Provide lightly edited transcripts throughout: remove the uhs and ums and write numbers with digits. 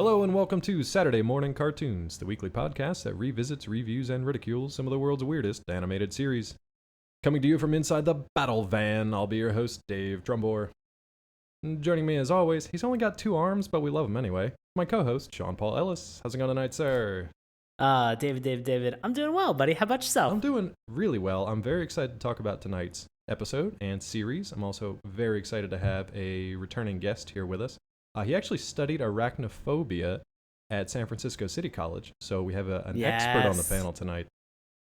Hello and welcome to Saturday Morning Cartoons, the weekly podcast that revisits, reviews, and ridicules some of the world's weirdest animated series. Coming to you from inside the battle van, I'll be your host, Dave Drumbore. Joining me as always, he's only got 2 arms, but we love him anyway, my co-host, Sean Paul Ellis. How's it going tonight, sir? David, I'm doing well, buddy. How about yourself? I'm doing really well. I'm very excited to talk about tonight's episode and series. I'm also very excited to have a returning guest here with us. He actually studied arachnophobia at San Francisco City College, so we have an expert on the panel tonight,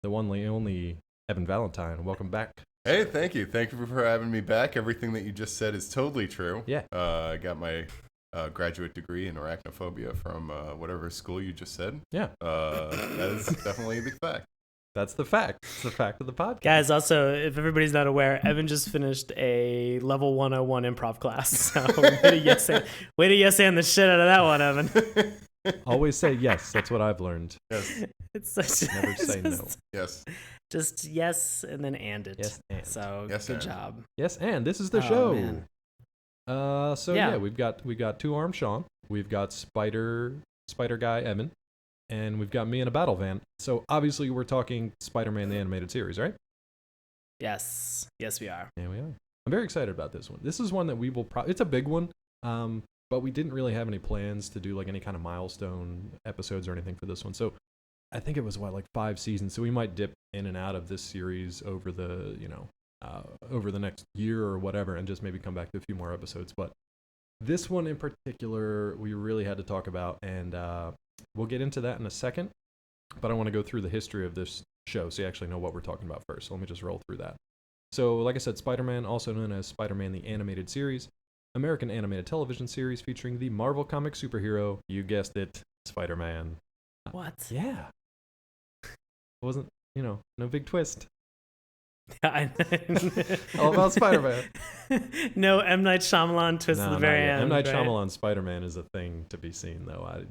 the one and only Evan Valentine. Welcome back. Hey, thank you. Thank you for having me back. Everything that you just said is totally true. Yeah. I got my graduate degree in arachnophobia from whatever school you just said. Yeah. That is definitely the fact. That's the fact. It's the fact of the podcast. Guys, also, if everybody's not aware, Evan just finished a level 101 improv class. So way to yes and the shit out of that one, Evan. Always say yes. That's what I've learned. Yes. It's such Never say no. Yes. Just yes and then and it. Yes and. So yes, good and. job. Yes, and this is the show. Man. So we've got 2-armed Sean. We've got Spider Guy Evan. And we've got me in a battle van. So obviously we're talking Spider-Man the animated series, right? Yes, we are. Yeah, we are. I'm very excited about this one. This is one that we will it's a big one, but we didn't really have any plans to do like any kind of milestone episodes or anything for this one. So I think it was 5 seasons. So we might dip in and out of this series over the over the next year or whatever, and just maybe come back to a few more episodes. But this one in particular, we really had to talk about, and we'll get into that in a second, but I want to go through the history of this show so you actually know what we're talking about first. So let me just roll through that. So like I said, Spider-Man, also known as Spider-Man the Animated Series, American animated television series featuring the Marvel comic superhero, you guessed it, Spider-Man. What? Yeah. It wasn't, no big twist. All about Spider-Man. No M. Night Shyamalan twist at the very end. M. Night Shyamalan Spider-Man is a thing to be seen, though.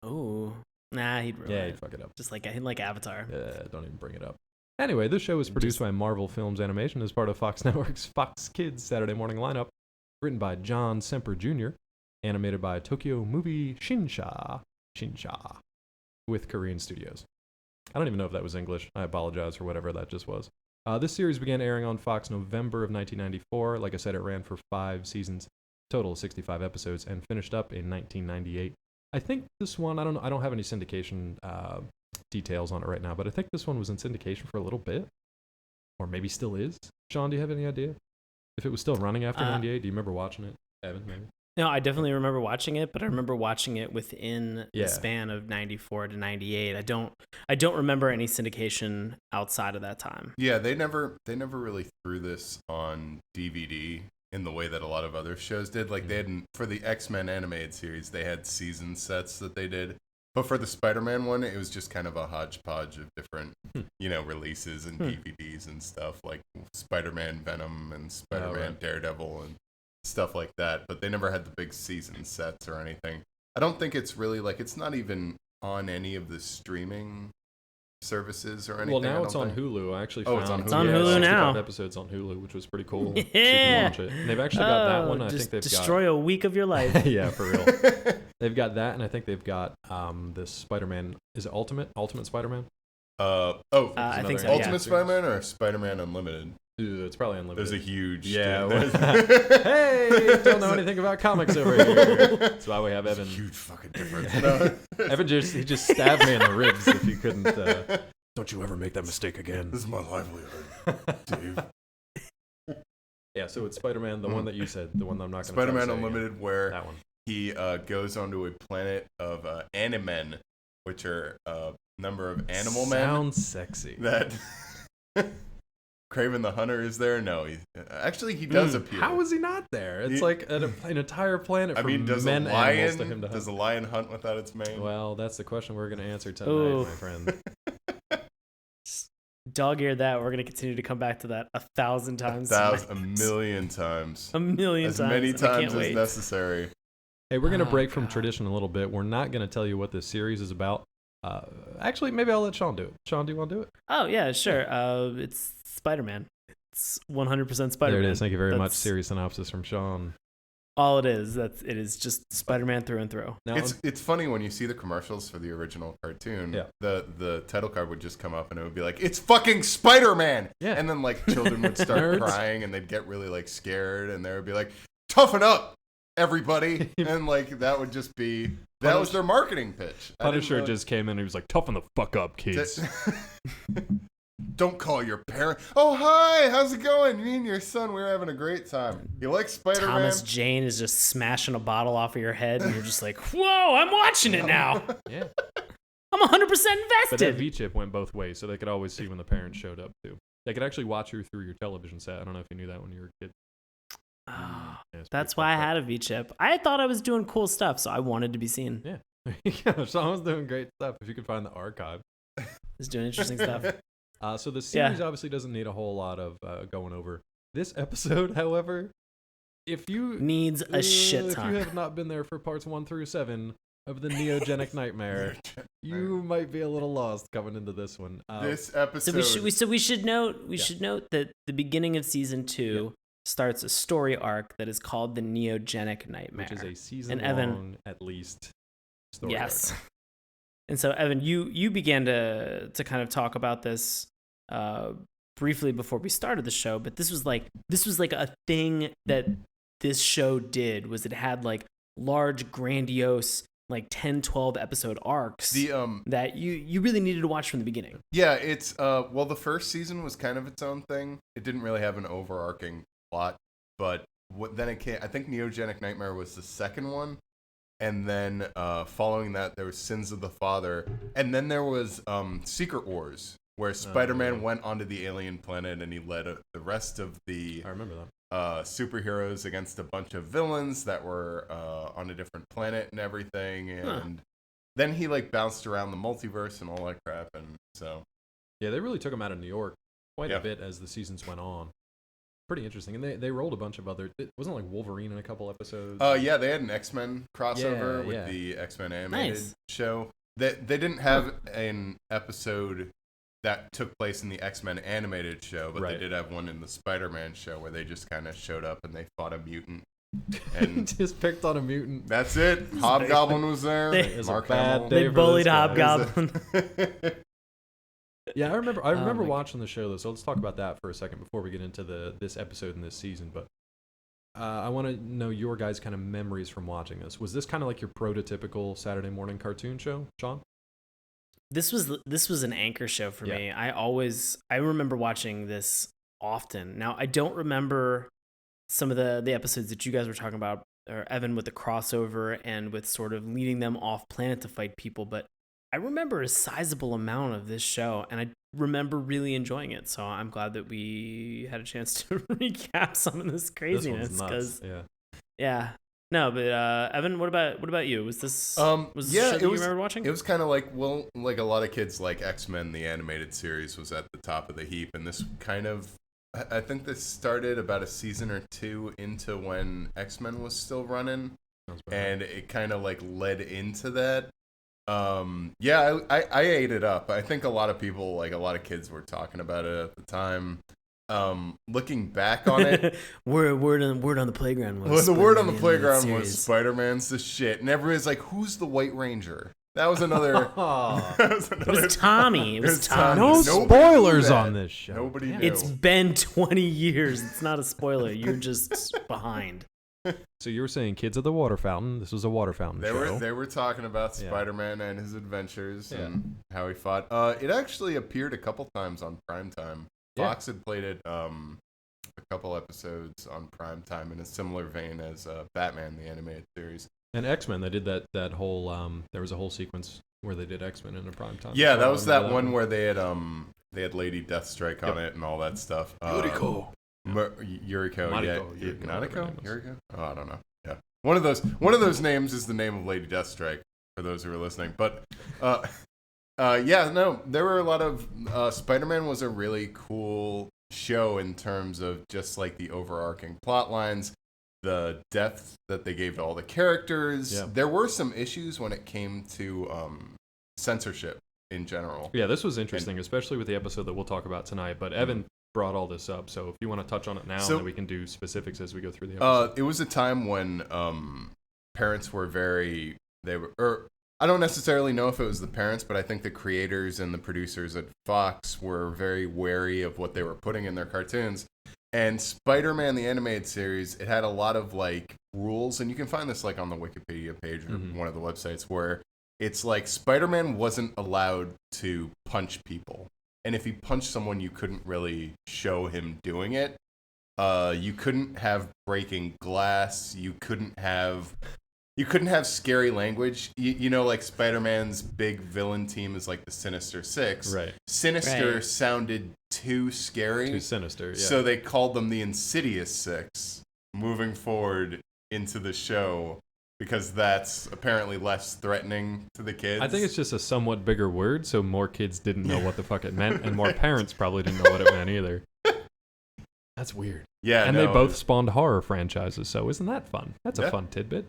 Oh, nah, he'd ruin yeah, it. he'd fuck it up. Just like Avatar. Yeah, don't even bring it up. Anyway, this show is produced by Marvel Films Animation as part of Fox Network's Fox Kids Saturday morning lineup. Written by John Semper Jr., animated by Tokyo Movie Shinsha, with Korean studios. I don't even know if that was English. I apologize for whatever that just was. This series began airing on Fox November of 1994. Like I said, it ran for 5 seasons, total of 65 episodes, and finished up in 1998. I think this one, I don't have any syndication details on it right now, but I think this one was in syndication for a little bit, or maybe still is. Sean, do you have any idea? If it was still running after 98, do you remember watching it? Evan, maybe? No, I definitely remember watching it, but I remember watching it within the span of 94 to 98. I don't remember any syndication outside of that time. Yeah, they never really threw this on DVD in the way that a lot of other shows did. Like they hadn't, for the X-Men animated series, they had season sets that they did. But for the Spider-Man one, it was just kind of a hodgepodge of different, releases and DVDs and stuff, like Spider-Man Venom and Spider-Man Daredevil and stuff like that. But they never had the big season sets or anything. I don't think it's really it's not even on any of the streaming services or anything. Well, now it's on Hulu. I actually found it's on Hulu. It's on Hulu now. 65 episodes on Hulu, which was pretty cool. Yeah. So you can watch it. And they've actually got that one. I think they've destroy a week of your life. Yeah, for real. They've got that, and I think they've got this Spider-Man. Is it Ultimate Spider-Man? I think so. Ultimate Spider-Man or Spider-Man Unlimited? It's probably Unlimited. There's a huge... Yeah. Hey, don't know anything about comics over here. That's why we have Evan. Huge fucking difference. Evan just stabbed me in the ribs if you couldn't... Don't you ever make that mistake again. This is my livelihood, Dave. Yeah, so it's Spider-Man, the one that you said, the one that I'm not going to Spider-Man Unlimited, where that one. He goes onto a planet of Animen, which are a number of animal men. Sounds sexy. That Kraven the Hunter is there? No, he does appear. How is he not there? It's like an entire planet from does men animals to him to hunt. Does a lion hunt without its mane? Well, that's the question we're going to answer tonight, my friend. Dog-ear that. We're going to continue to come back to that 1,000 times. A million times. A million as times. Many times as necessary. Hey, we're going to break from tradition a little bit. We're not going to tell you what this series is about. Actually, maybe I'll let Sean do it. Sean, do you want to do it? Oh, yeah, sure. It's Spider-Man. It's 100% Spider-Man. There it is. Thank you very much. Series synopsis from Sean. all it is. It is just Spider-Man through and through. Now, It's funny when you see the commercials for the original cartoon. Yeah. The title card would just come up and it would be like, "It's fucking Spider-Man!" Yeah. And then like children would start Nerds. crying and they'd get really like scared and they would be like, "Toughen up, everybody!" And like that would just be that was their marketing pitch. Punisher just came in and he was like, "Toughen the fuck up, kids." Don't call your parent. Oh, hi, how's it going? Me and your son, we were having a great time. You like Spider-Man? Thomas Jane is just smashing a bottle off of your head, and you're just like, "Whoa, I'm watching it now. Yeah. I'm 100% But that invested." V-chip went both ways, so they could always see when the parents showed up, too. They could actually watch you through your television set. I don't know if you knew that when you were a kid. Oh, Yeah, it's that's pretty why I fucked up. had a V-chip. I thought I was doing cool stuff, so I wanted to be seen. Yeah. Yeah, Sean was doing great stuff if you could find the archive. I was doing interesting stuff. So the series obviously doesn't need a whole lot of going over. This episode, however, if you Needs a shit if ton. you have not been there for parts 1 through 7 of the Neogenic Nightmare, you might be a little lost coming into this one. This episode. We should note that the beginning of season 2 starts a story arc that is called the Neogenic Nightmare, which is a season and Evan, long, at least. Story yes. arc. And so Evan, you began to kind of talk about this briefly before we started the show, but this was like a thing that this show did, was it had like large, grandiose, like 10-12 episode arcs that you really needed to watch from the beginning. Yeah, it's well, the first season was kind of its own thing. It didn't really have an overarching plot, but then it came. I think Neogenic Nightmare was the second one, and then following that there was Sins of the Father, and then there was Secret Wars, where Spider-Man went onto the alien planet and he led the rest of the I remember that. superheroes against a bunch of villains that were on a different planet and everything, and then he like bounced around the multiverse and all that crap, and so Yeah, they really took him out of New York quite a bit as the seasons went on. Pretty interesting, and they rolled a bunch of other. It wasn't like Wolverine in a couple episodes. Yeah, they had an X-Men crossover with the X-Men animated show. They didn't have an episode that took place in the X-Men animated show, but they did have one in the Spider-Man show where they just kind of showed up and they fought a mutant. And just picked on a mutant. That's it. Hobgoblin was there. Mark Hamill. They bullied Hobgoblin. Yeah, I remember watching the show though. So let's talk about that for a second before we get into this episode and this season. But I want to know your guys' kind of memories from watching this. Was this kind of like your prototypical Saturday morning cartoon show, Sean? This was an anchor show for me. I remember watching this often. Now I don't remember some of the episodes that you guys were talking about, or Evan with the crossover and with sort of leading them off planet to fight people, but I remember a sizable amount of this show, and I remember really enjoying it. So I'm glad that we had a chance to recap some of this craziness. This one's nuts. Yeah. No, but Evan, what about you? Was this show that you remember watching? It was kind of like a lot of kids like X-Men, the animated series was at the top of the heap, and this kind of, I think this started about a season or two into when X-Men was still running, and it kind of like led into that. I ate it up. I think a lot of people, like a lot of kids, were talking about it at the time. Looking back on it, word on the playground was the word on the playground was Spider-Man's the shit, and everybody's like, "Who's the White Ranger?" That was another. It was Tommy. It was Tommy. No spoilers on this show. Nobody knew. It's been 20 years. It's not a spoiler. You're just behind. So you were saying Kids at the Water Fountain. This was a water fountain show. They were talking about Spider-Man and his adventures and how he fought. It actually appeared a couple times on primetime. Fox had played it a couple episodes on primetime in a similar vein as Batman, the animated series. And X-Men, they did that whole, there was a whole sequence where they did X-Men in a primetime. Yeah, that was that one where they had Lady Deathstrike on it and all that stuff. Yuriko. Yuriko, Yuriko? Oh, I don't know. Yeah. One of those names is the name of Lady Deathstrike, for those who are listening. But there were a lot of Spider-Man was a really cool show in terms of just like the overarching plot lines, the depth that they gave to all the characters. Yeah. There were some issues when it came to censorship in general. Yeah, this was interesting, especially with the episode that we'll talk about tonight. But Evan, brought all this up. So if you want to touch on it now, then we can do specifics as we go through the episode. It was a time when parents were I don't necessarily know if it was the parents, but I think the creators and the producers at Fox were very wary of what they were putting in their cartoons. And Spider-Man, the animated series, it had a lot of like rules, and you can find this like on the Wikipedia page or one of the websites, where it's like Spider-Man wasn't allowed to punch people. And if he punched someone, you couldn't really show him doing it. You couldn't have breaking glass. You couldn't have scary language. You know, like Spider-Man's big villain team is like the Sinister Six. Right. Sinister sounded too scary. Too sinister, yeah. So they called them the Insidious Six moving forward into the show because that's apparently less threatening to the kids. I think it's just a somewhat bigger word, so more kids didn't know what the fuck it meant, and more parents probably didn't know what it meant either. That's weird. Yeah, and they both spawned horror franchises, so isn't that fun? That's a fun tidbit.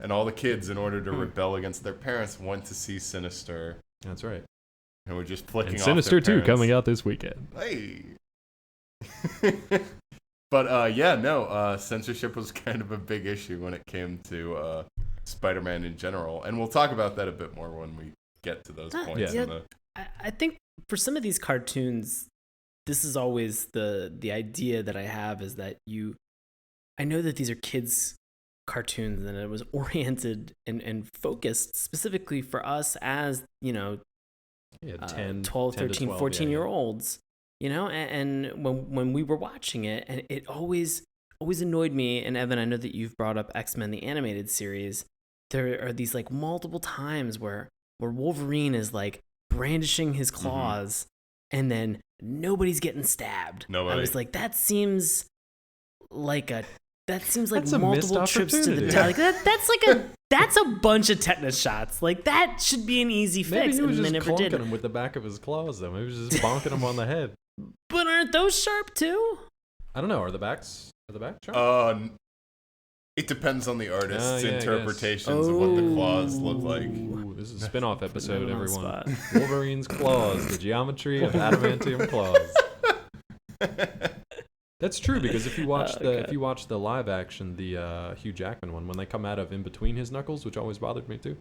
And all the kids, in order to rebel against their parents, went to see Sinister. That's right. And we're just flicking and off Sinister their 2 coming out this weekend. Hey. But censorship was kind of a big issue when it came to Spider-Man in general. And we'll talk about that a bit more when we get to those points. Yeah. I think for some of these cartoons, this is always the idea that I have is that I know that these are kids' cartoons and it was oriented and focused specifically for us as, 10, 12, 13, 12, 14-year-olds, and when we were watching it, and it always annoyed me, and Evan, I know that you've brought up X-Men, the animated series, there are these like multiple times where Wolverine is like brandishing his claws and then nobody's getting stabbed. Nobody. I was like, that seems like That's a multiple missed trips to the opportunity. like that's a bunch of tetanus shots. Like that should be an easy fix. Maybe he was and they just never clunking did. him with the back of his claws, though. Maybe he was just bonking him on the head. But aren't those sharp too? I don't know. Are the backs sharp? It depends on the artist's Yeah, I interpretations of what the claws look like. Ooh, this is a spin-off episode, on the everyone. spot. Wolverine's claws, the geometry of adamantium claws. That's true, because if you watch the live action, the Hugh Jackman one, when they come out of in between his knuckles, which always bothered me too,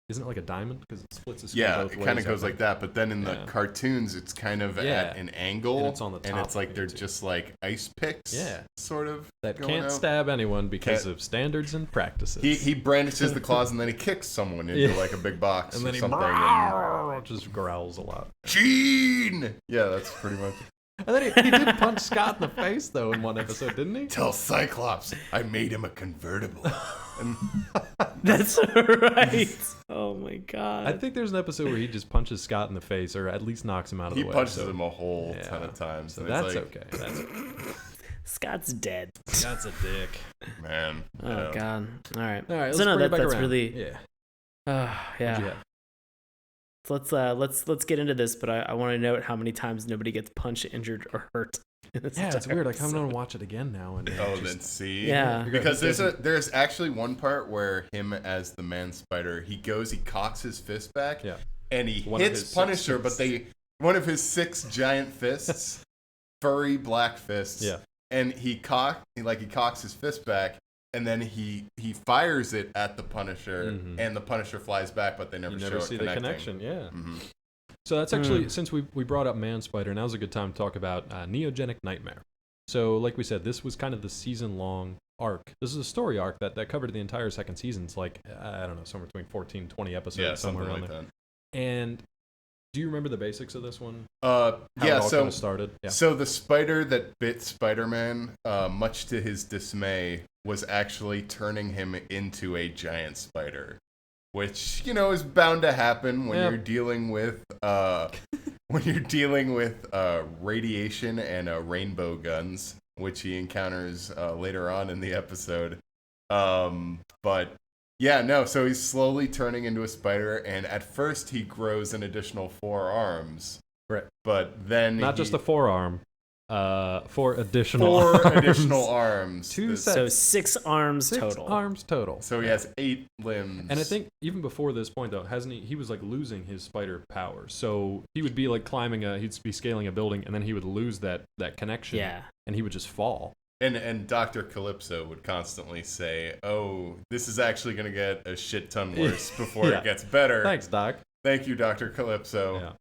isn't it like a diamond because it splits his skin both ways? It kind of goes like that, but then in the cartoons, it's kind of at an angle, and it's on the top, and it's like they're just like ice picks, sort of that can't stab anyone because of standards and practices. He brandishes the claws and then he kicks someone into like a big box and then or he something, just growls a lot. Gene! Yeah, that's pretty much. And then he did punch Scott in the face, though, in one episode, didn't he? Tell Cyclops I made him a convertible. That's right. Oh my god. I think there's an episode where he just punches Scott in the face, or at least knocks him out of the way. He punches him a whole ton of times. So and that's like, okay. That's okay. Scott's dead. Scott's a dick. Man. Oh god. All right. Let's So no, bring it back that's around. really. Yeah. Yeah. So let's get into this, but I want to note how many times nobody gets punched, injured, or hurt. Yeah, it's weird. I kind of want to watch it again now. And then see. Yeah. Because there's actually one part where him as the man spider, he cocks his fist back, and he hits Punisher, but one of his 6 giant fists, furry black fists, and he cocks his fist back, and then he fires it at the Punisher, and the Punisher flies back, but they never see the connection. Yeah. Mm-hmm. So that's actually, since we brought up Man Spider, now's a good time to talk about Neogenic Nightmare. So like we said, this was kind of the season-long arc. This is a story arc that covered the entire second season. It's like, I don't know, somewhere between 14, 20 episodes, somewhere around there. That. And do you remember the basics of this one? How it all kind of started? Yeah. So the spider that bit Spider-Man, much to his dismay, was actually turning him into a giant spider. Which, is bound to happen when you're dealing with radiation and rainbow guns, which he encounters later on in the episode. But yeah, no, so he's slowly turning into a spider, and at first he grows an additional 4 arms. Right. But then Not just a forearm, 4 additional arms. 2 This- sets. So 6 arms 6 total. arms total. So he has 8 limbs. And I think even before this point, though, hasn't he was like losing his spider powers. So he would be like he'd be scaling a building, and then he would lose that connection. Yeah. And he would just fall. And Dr. Calypso would constantly say, "Oh, this is actually going to get a shit ton worse before Yeah. it gets better." Thanks, Doc. Thank you, Dr. Calypso. Yeah.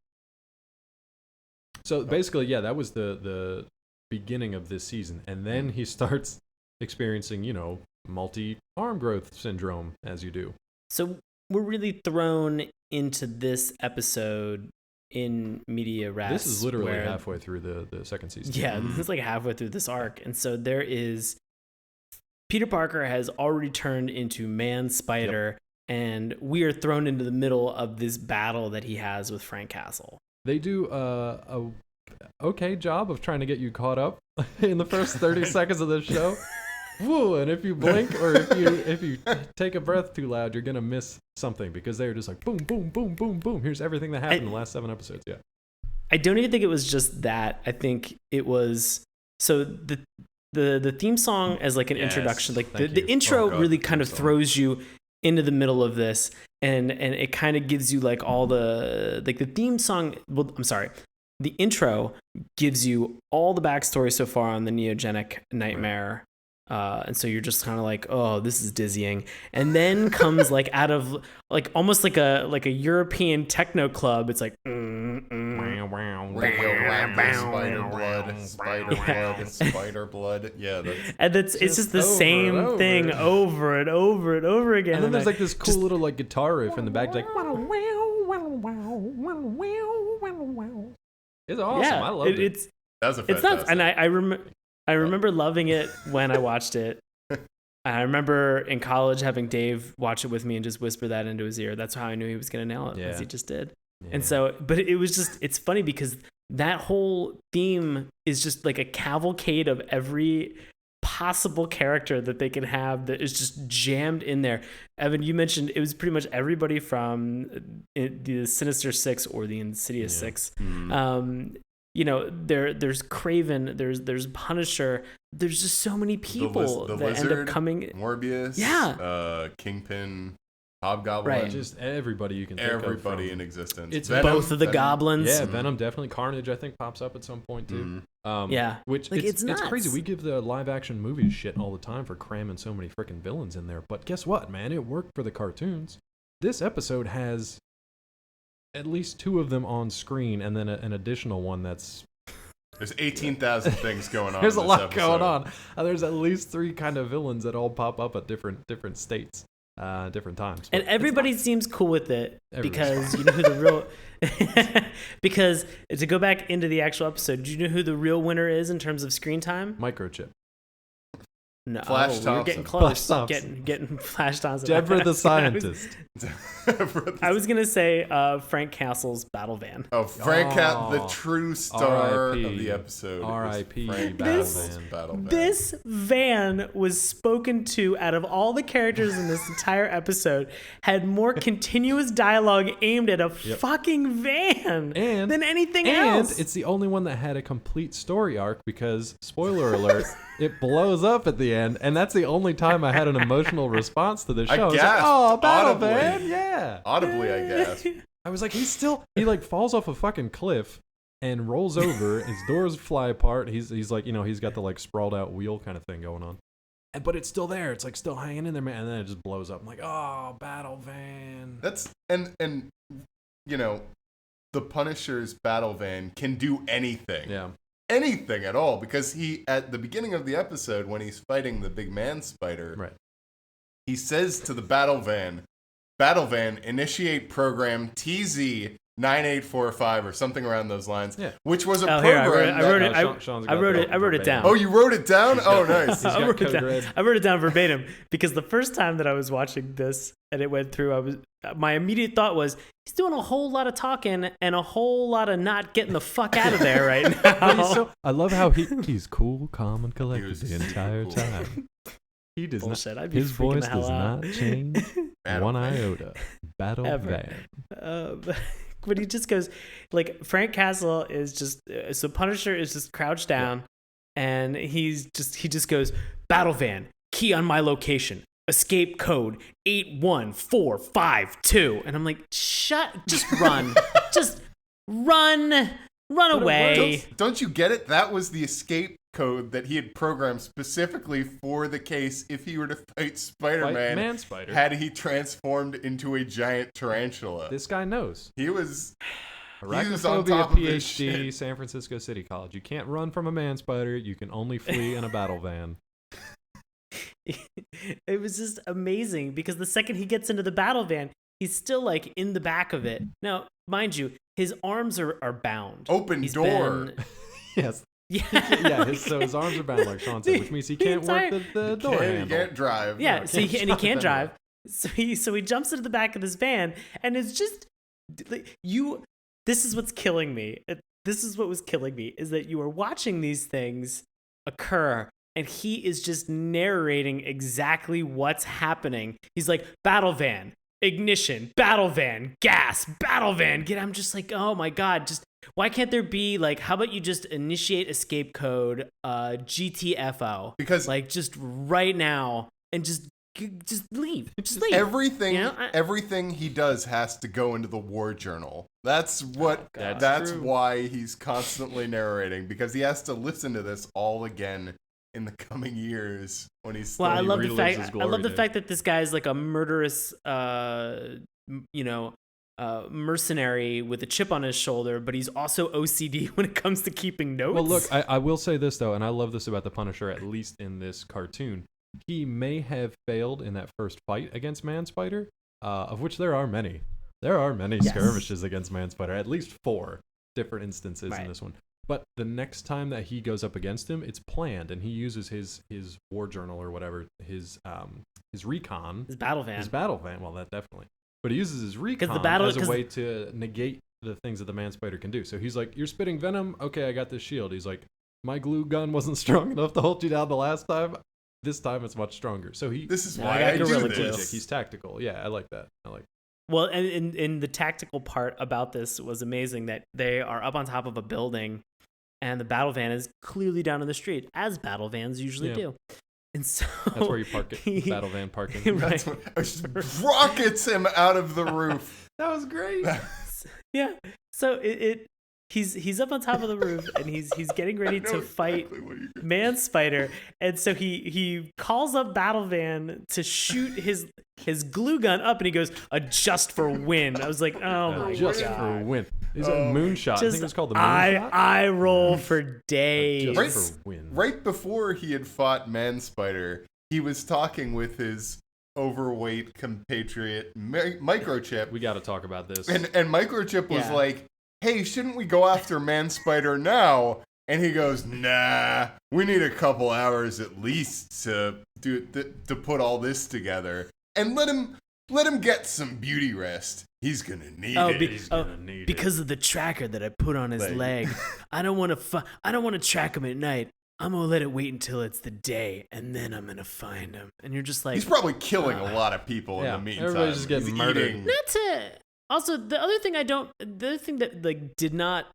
So basically, yeah, that was the beginning of this season. And then he starts experiencing, multi-arm growth syndrome, as you do. So we're really thrown into this episode in media res. This is literally halfway through the second season. Yeah, this is like halfway through this arc. And so there is... Peter Parker has already turned into Man Spider, and we are thrown into the middle of this battle that he has with Frank Castle. They do a okay job of trying to get you caught up in the first 30 seconds of the show. Woo! And if you blink or if you take a breath too loud, you're gonna miss something because they're just like boom, boom, boom, boom, boom. Here's everything that happened in the last 7 episodes. Yeah. I don't even think it was just that. I think it was so the theme song as like an introduction, like the intro really kind of throws you into the middle of this, and it kind of gives you like all the like the theme song. Well, I'm sorry. The intro gives you all the backstory so far on the neogenic nightmare. And so you're just kind of like, oh, this is dizzying. And then comes like out of like almost like a European techno club. It's like spider blood. Yeah, and it's just the same thing over and over and over again. And then there's like this cool little like guitar riff in the back, like it's awesome. Yeah, I loved it. It's nuts. And I remember loving it when I watched it. I remember in college having Dave watch it with me and just whisper that into his ear. That's how I knew he was going to nail it, as he just did. Yeah. And so, but it was just, it's funny because that whole theme is just like a cavalcade of every possible character that they can have that is just jammed in there. Evan, you mentioned it was pretty much everybody from the Sinister Six or the Insidious Six. Mm-hmm. There's Craven, there's Punisher. There's just so many people the that Lizard, end up coming. Morbius, Kingpin, Hobgoblin, right. Just everybody you can think of. Everybody in existence. It's Venom, both of the goblins. Yeah, Venom definitely. Carnage, I think, pops up at some point too. Which like, it's crazy. We give the live action movies shit all the time for cramming so many freaking villains in there. But guess what, man? It worked for the cartoons. This episode has at least 2 of them on screen, and then an additional one that's... There's 18,000 things going on. There's a lot going on. There's at least 3 kind of villains that all pop up at different states, different times. And everybody seems cool with it because you know who the real... because to go back into the actual episode, do you know who the real winner is in terms of screen time? Microchip. No, Flash we were getting close. Getting Flash Thompson. Deborah the scientist. I was gonna say Frank Castle's battle van. Oh, Frank the true star of the episode. R.I.P. Battle van. This van was spoken to out of all the characters in this entire episode, had more continuous dialogue aimed at a fucking van than anything else. And it's the only one that had a complete story arc because, spoiler alert, it blows up at the end, and that's the only time I had an emotional response to the show. I gasped. Oh, battle audibly. van, yeah. Audibly, I gasped. I was like, he like falls off a fucking cliff and rolls over. His doors fly apart. He's like, he's got the like sprawled out wheel kind of thing going on, but it's still there. It's like still hanging in there, man. And then it just blows up. I'm like, oh, battle van. That's and the Punisher's battle van can do anything. Yeah. Anything at all, because he, at the beginning of the episode when he's fighting the big man spider, right, he says to the battle van, initiate program TZ9845 or something around those lines, which was a program. I wrote it down. Oh, you wrote it down? Oh, nice. I wrote it down verbatim because the first time that I was watching this and it went through, my immediate thought was, he's doing a whole lot of talking and a whole lot of not getting the fuck out of there right now. I love how he's cool, calm, and collected the entire time. He does Bullshit. not. His voice does not change one iota. Battle van. when he just goes, like, Frank Castle is just, so Punisher is just crouched down, and he just goes, battle van, key on my location, escape code 81452. And I'm like, just run. Just run away. Don't you get it? That was the escape code that he had programmed specifically for the case if he were to fight Spider-Man. Man-Spider. Had he transformed into a giant tarantula. This guy knows. He was on Arachnophobia, top of his PhD, shit. San Francisco City College. You can't run from a man-spider. You can only flee in a battle van. It was just amazing because the second he gets into the battle van, he's still like in the back of it. Now, mind you, his arms are bound. Open He's door. Yes. Yeah. So his arms are bound, like Sean said, which means he can't work the door handle. He can't drive. Yeah, No, so he can't drive. anyway. So he jumps into the back of this van, and it's just this is what's killing me. This is what was killing me, is that you are watching these things occur, and he is just narrating exactly what's happening. He's like, battle van, ignition, battle van, gas, battle van. I'm just like, oh my God, just why can't there be like, how about you just initiate escape code GTFO? Because like just right now and just leave. Just leave. everything You know, everything he does has to go into the war journal. That's what That's true. why he's constantly narrating, because he has to listen to this all again in the coming years when he's still Well, I love the relives his fact. I glory love the days. fact that this guy is like a murderous, mercenary with a chip on his shoulder, but he's also OCD when it comes to keeping notes. Well, look, I will say this, though, and I love this about the Punisher, at least in this cartoon. He may have failed in that first fight against Man-Spider, of which there are many. There are many skirmishes against Man-Spider, at least 4 different instances in this one. But the next time that he goes up against him, it's planned, and he uses his war journal or whatever, his recon. his battle van. His battle van, well, that definitely. But he uses his recon as a way to negate the things that the Man-Spider can do. So he's like, you're spitting venom? Okay, I got this shield. He's like, my glue gun wasn't strong enough to hold you down the last time. This time it's much stronger. So this is No, why I I got do Gorilla this. Glue. He's tactical. Yeah, I like that. Well, and in the tactical part about this was amazing that they are up on top of a building, and the battle van is clearly down in the street, as battle vans usually do. And so That's where you park it. Battle van parking. Right. That's what rockets him out of the roof. That was great. Yeah. So he's up on top of the roof, and he's getting ready to fight Man-Spider, and so he calls up Battle Van to shoot his glue gun up, and he goes, adjust for wind. I was like, oh my Just God. for win. Is it Moonshot? I think it was called the Moonshot. I roll for days. Just for win. Right before he had fought Man-Spider, he was talking with his overweight compatriot Microchip. We got to talk about this. And Microchip was like, hey, shouldn't we go after Man-Spider now? And he goes, nah, we need a couple hours at least to put all this together. And let him get some beauty rest. He's gonna need it. He's gonna need because of the tracker that I put on his leg. I don't want to track him at night. I'm gonna let it wait until it's the day, and then I'm gonna find him. And you're just like, he's probably killing a lot of people in the meantime. Everybody's just getting murdered. Not to. Also, the other thing that like did not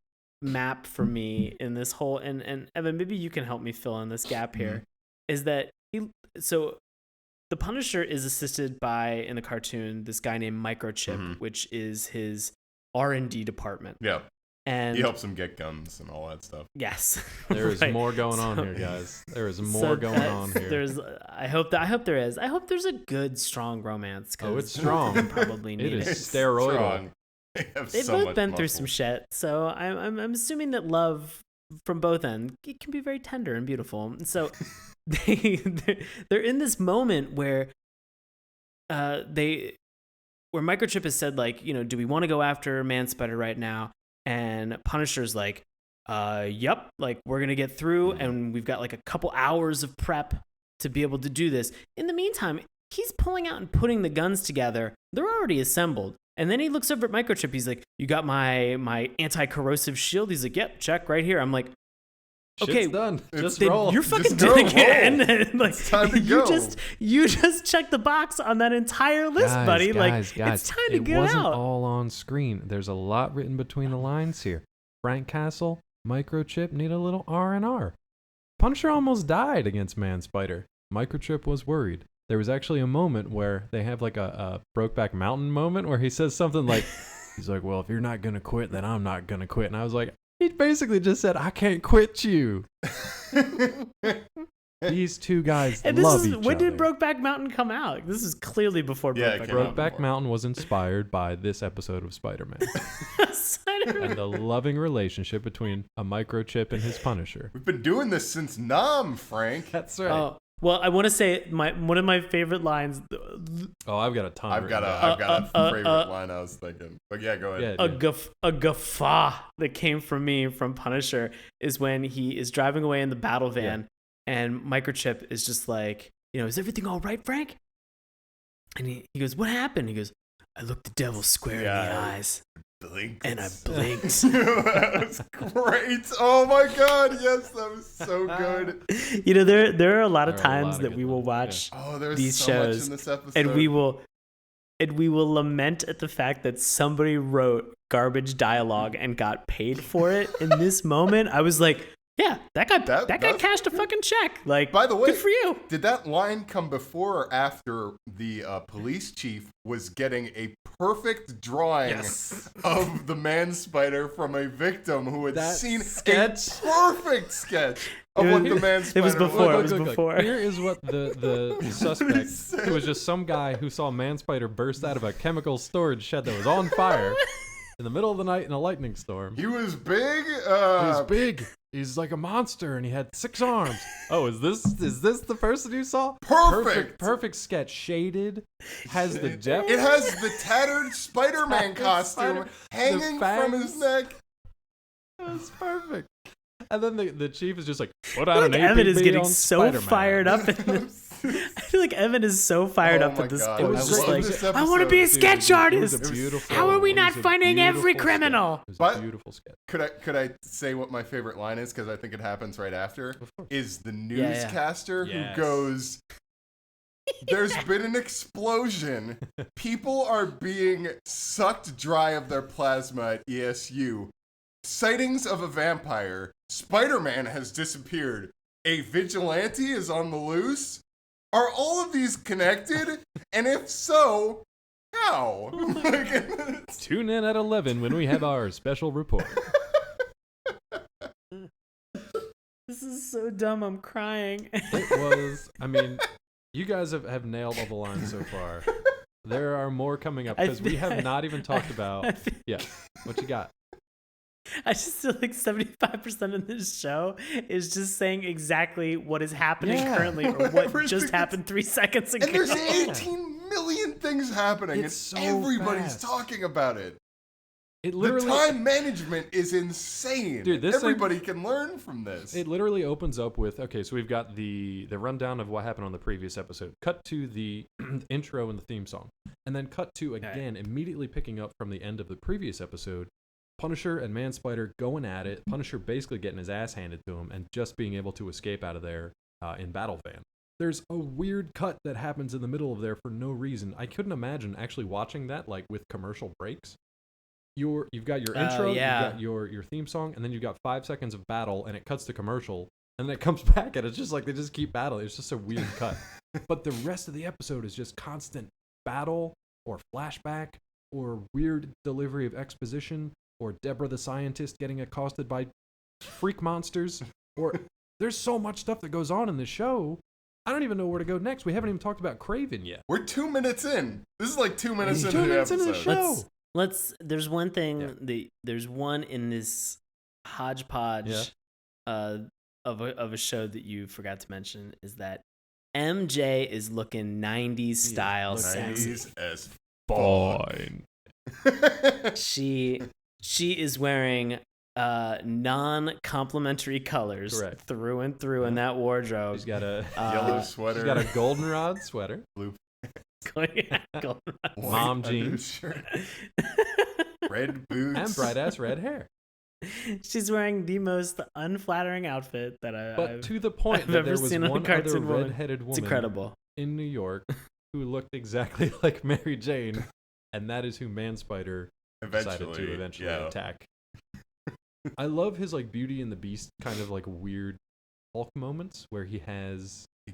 map for me in this whole, and Evan, maybe you can help me fill in this gap here, is that the Punisher is assisted by, in the cartoon, this guy named Microchip, which is his R&D department. Yeah. And he helps him get guns and all that stuff. Yes. There is more going on here, guys. There is more going on here. I hope there is. I hope there's a good, strong romance. Oh, it's strong. They probably need It it. is steroidal. They've both been through some shit, so I'm assuming that love from both ends, it can be very tender and beautiful. And so they're in this moment where where Microchip has said, like, you know, do we want to go after Man-Spider right now? And Punisher's like, yep, like, we're gonna get through, and we've got like a couple hours of prep to be able to do this. In the meantime, he's pulling out and putting the guns together. They're already assembled. And then he looks over at Microchip. He's like, you got my anti-corrosive shield? He's like, yep, check right here. I'm like, Shit's done. Just then roll. you're fucking Just go, doing it. roll. And, like, It's time to go. You just checked the box on that entire list, buddy. Guys, it's time to get It wasn't out. all on screen. There's a lot written between the lines here. Frank Castle, Microchip need a little R&R. Punisher almost died against Man-Spider. Microchip was worried. There was actually a moment where they have like a Brokeback Mountain moment where he says something like, he's like, well, if you're not going to quit, then I'm not going to quit. And I was like, he basically just said, I can't quit you. These two guys love each other. When did Brokeback Mountain come out? This is clearly before Yeah, it Brokeback came out Mountain. Brokeback Mountain was inspired by this episode of Spider-Man Spider-Man. and the loving relationship between a Microchip and his Punisher. We've been doing this since Nam, Frank. That's right. Oh, well, I want to say one of my favorite lines. Oh, I've got a ton. I've got a favorite line I was thinking. But yeah, go ahead. Yeah. A guffaw that came from me from Punisher is when he is driving away in the battle van, and Microchip is just like, is everything all right, Frank? And he goes, what happened? He goes, I looked the devil square in the eyes. Blinked. And I blinked. That was great. Oh my god, yes, that was so good. There are a lot of There are a lot times of that good we will ones, watch Oh, there's these so shows, much in this episode. and we will lament at the fact that somebody wrote garbage dialogue and got paid for it. In this moment, I was like, yeah, that guy cashed a fucking check. Like, By the way, good for you. Did that line come before or after the police chief was getting a perfect drawing of the Man-Spider from a victim who had seen sketch. a perfect sketch of what the Man-Spider It was before. Look. before. Here is what the suspect, who was just some guy who saw Man-Spider burst out of a chemical storage shed that was on fire in the middle of the night in a lightning storm. He was big. He was big. He's like a monster, and he had 6 arms. Oh, is this the person you saw? Perfect sketch. Shaded. Has the depth. It has the tattered Spider-Man costume hanging from his neck. It was perfect. And then the chief is just like, put out an APB Evan is getting on so Spider-Man. fired up in this. I feel like Evan is so fired Oh up my at this God. point. I It's just love like, this I want to be a episode, sketch It artist. was a beautiful. How are we it not was a finding every beautiful criminal? sketch. It was But- a beautiful sketch. Could I say what my favorite line is? Because I think it happens right after. Of course. Is the Yeah. newscaster Yes. who goes, there's been an explosion. People are being sucked dry of their plasma at ESU. Sightings of a vampire. Spider-Man has disappeared. A vigilante is on the loose. Are all of these connected? And if so, how? Tune in at 11 when we have our special report. This is so dumb. I'm crying. It was, I mean, you guys have nailed all the lines so far. There are more coming up because we have not even talked about. Yeah, what you got? I just feel like 75% of this show is just saying exactly what is happening currently or what Everything just is- happened 3 seconds ago. And there's 18 million things happening, It's and so everybody's fast. talking about it. It The literally, time management is insane. Dude, this everybody can learn from this. it literally opens up with, okay, so we've got the rundown of what happened on the previous episode. Cut to the intro and the theme song. And then cut to, again, immediately picking up from the end of the previous episode, Punisher and Man-Spider going at it. Punisher basically getting his ass handed to him and just being able to escape out of there in Battle Van. There's a weird cut that happens in the middle of there for no reason. I couldn't imagine actually watching that like with commercial breaks. You've got your intro, you've got your theme song, and then you've got 5 seconds of battle, and it cuts to commercial, and then it comes back, and it's just like they just keep battling. It's just a weird cut. But the rest of the episode is just constant battle or flashback or weird delivery of exposition or Deborah the scientist getting accosted by freak monsters. Or there's so much stuff that goes on in this show. I don't even know where to go next. We haven't even talked about Craven yet. We're 2 minutes in. This is like 2 minutes into 2 the minutes episode. into the show. There's one thing there's one in this hodgepodge of a show that you forgot to mention is that MJ is looking 90s style sexy. 90s as Fine. She is wearing non-complimentary colors through and through in that wardrobe. She's got a yellow sweater. She's got a goldenrod sweater. Blue Mom jeans. Shirt. Red boots. And bright ass red hair. She's wearing the most unflattering outfit that But to the point that there was one other redheaded woman it's incredible. in New York who looked exactly like Mary Jane, and that is who Man-Spider decided to eventually attack. I love his like Beauty and the Beast kind of like weird Hulk moments where he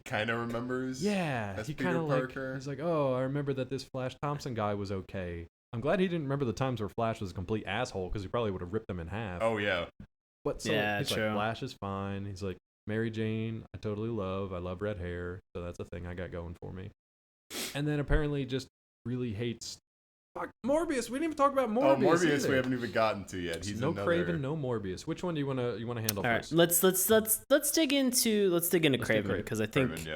kind of remembers. Yeah, he kind of like he's like, oh, I remember that this Flash Thompson guy was okay. I'm glad he didn't remember the times where Flash was a complete asshole because he probably would have ripped him in half. Oh yeah. But so he's like, Flash is fine. He's like, Mary Jane, I totally love. I love red hair, so that's a thing I got going for me. And then apparently just really hates. Fuck, Morbius. We didn't even talk about Morbius. Oh, Morbius, either. We haven't even gotten to yet. He's no Craven, no Morbius. Which one do you want to handle first? All right, let's dig into Craven because I think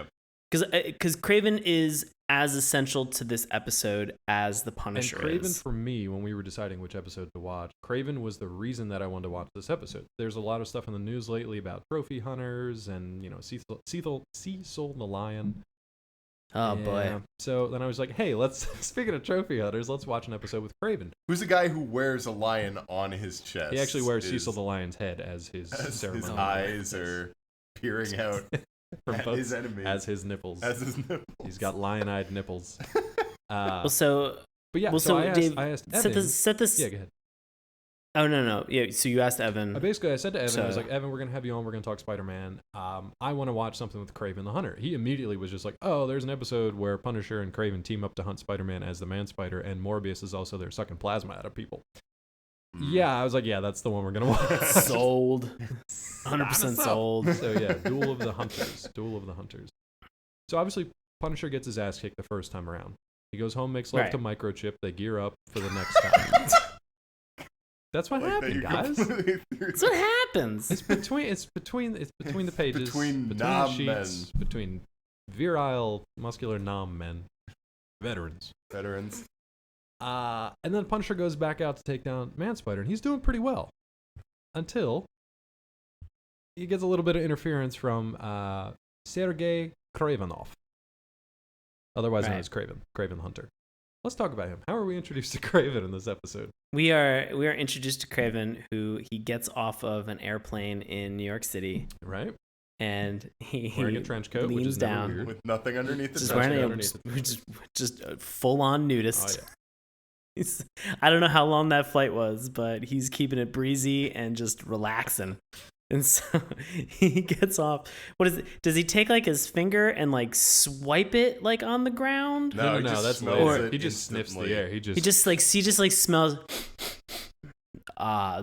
because Craven is as essential to this episode as the Punisher and Craven is. For me, when we were deciding which episode to watch, Craven was the reason that I wanted to watch this episode. There's a lot of stuff in the news lately about trophy hunters and Cecil the Lion. Oh boy! So then I was like, "Hey, let's speaking of trophy hunters, let's watch an episode with Craven." Who's the guy who wears a lion on his chest? He actually wears Cecil the Lion's head as his ceremony. His eyes are peering out from at his enemies. As his nipples. He's got lion-eyed nipples. But yeah. Well, so Dave, I asked Evan, set this. Yeah, go ahead. Oh no. Yeah, so you asked Evan. I said to Evan, I was like, Evan, we're gonna have you on. We're gonna talk Spider-Man. I want to watch something with Kraven the Hunter. He immediately was just like, oh, there's an episode where Punisher and Craven team up to hunt Spider-Man as the Man-Spider, and Morbius is also there sucking plasma out of people. Yeah, I was like, yeah, that's the one we're gonna watch. Sold. 100% sold. So yeah, Duel of the Hunters. So obviously, Punisher gets his ass kicked the first time around. He goes home, makes love to Microchip. They gear up for the next time. That's what happened, guys. That's what happens. It's between the pages, between sheets, between virile, muscular nom men, veterans. And then Punisher goes back out to take down Man-Spider, and he's doing pretty well until he gets a little bit of interference from Sergei Kravenov, otherwise known as Craven the Hunter. Let's talk about him. How are we introduced to Craven in this episode? We are introduced to Craven, who he gets off of an airplane in New York City. Right. And he wearing a trench coat, leans which is down weird. With nothing underneath the just trench wearing coat. just a full-on nudist. Oh, yeah. I don't know how long that flight was, but he's keeping it breezy and just relaxing. And so he gets off. What is it? Does he take like his finger and like swipe it like on the ground? No, that's later. He just sniffs the air. He just smells.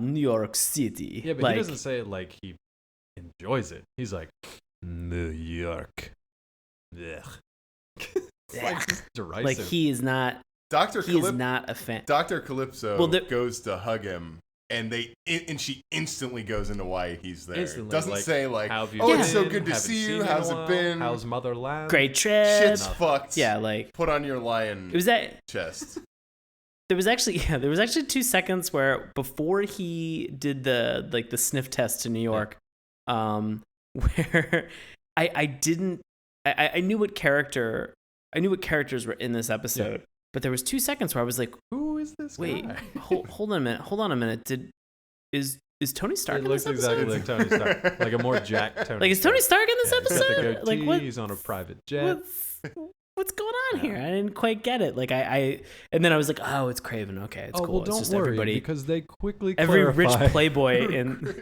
New York City. Yeah, but he doesn't say it like he enjoys it. He's like, New York. Like derisive. Like he is not. He is not a fan. Dr. Calypso goes to hug him, and she instantly goes into why he's there. Doesn't say like, it's so good to see you. How's it been? How's motherland? Great trip. Shit's fucked. Yeah, like put on your lion. It was that chest. There was actually 2 seconds where before he did the sniff test to New York, where I knew what characters were in this episode. Yeah. But there was 2 seconds where I was like, "Who is this guy?" Hold on a minute. Is Tony Stark in this episode? It looks exactly like Tony Stark, like a more jacked Tony. Like is Tony Stark in this episode? He's got the goatee, like what? He's on a private jet. What's going on here? I didn't quite get it. Like and then I was like, oh, it's Craven. Okay, it's cool. Well, don't it's just worry, everybody because they quickly every clarify. rich playboy in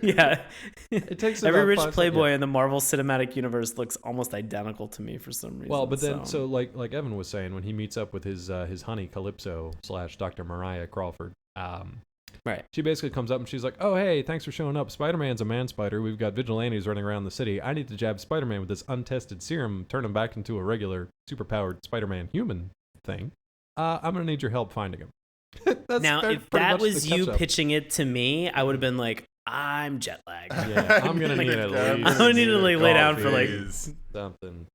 it takes every rich playboy in the Marvel Cinematic Universe looks almost identical to me for some reason. Well, but then so like Evan was saying, when he meets up with his honey Calypso / Dr. Mariah Crawford, right? She basically comes up and she's like, "Oh, hey, thanks for showing up. Spider-Man's a man-spider. We've got vigilantes running around the city. I need to jab Spider-Man with this untested serum, turn him back into a regular, super-powered Spider-Man human thing. I'm gonna need your help finding him." Now, if that was you pitching it to me, I would have been like, "I'm jet lagged. Yeah, I'm gonna need at least. I'm gonna need to like lay down for like something."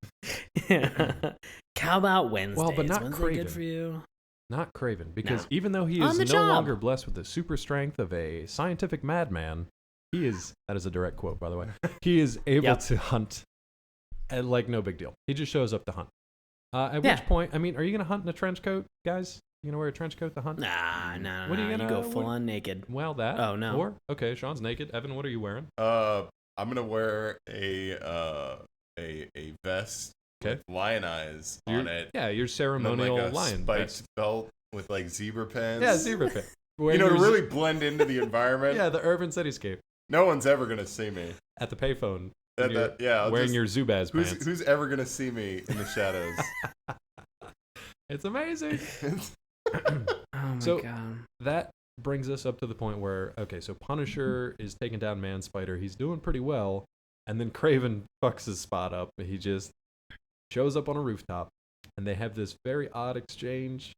How about Wednesdays? Well, but not Wednesday Craven. Good for you. Not Craven, because even though he is no longer blessed with the super strength of a scientific madman, that is a direct quote, by the way, he is able to hunt, and like no big deal. He just shows up to hunt. At which point, I mean, are you going to hunt in a trench coat, guys? You gonna wear a trench coat to hunt? Nah. What are you gonna go full on naked? Well, that. Oh, no. Or okay, Sean's naked. Evan, what are you wearing? I'm gonna wear a vest with lion eyes on it. Yeah, your ceremonial and then, lion spiked vest. belt with like zebra pants. Yeah, zebra pants. To really blend into the environment. Yeah, the urban cityscape. No one's ever gonna see me At the payphone. wearing your Zubaz pants. Who's ever gonna see me in the shadows? It's amazing. Oh my god. That brings us up to the point where, okay, so Punisher is taking down Man Spider. He's doing pretty well. And then Craven fucks his spot up. He just shows up on a rooftop. And they have this very odd exchange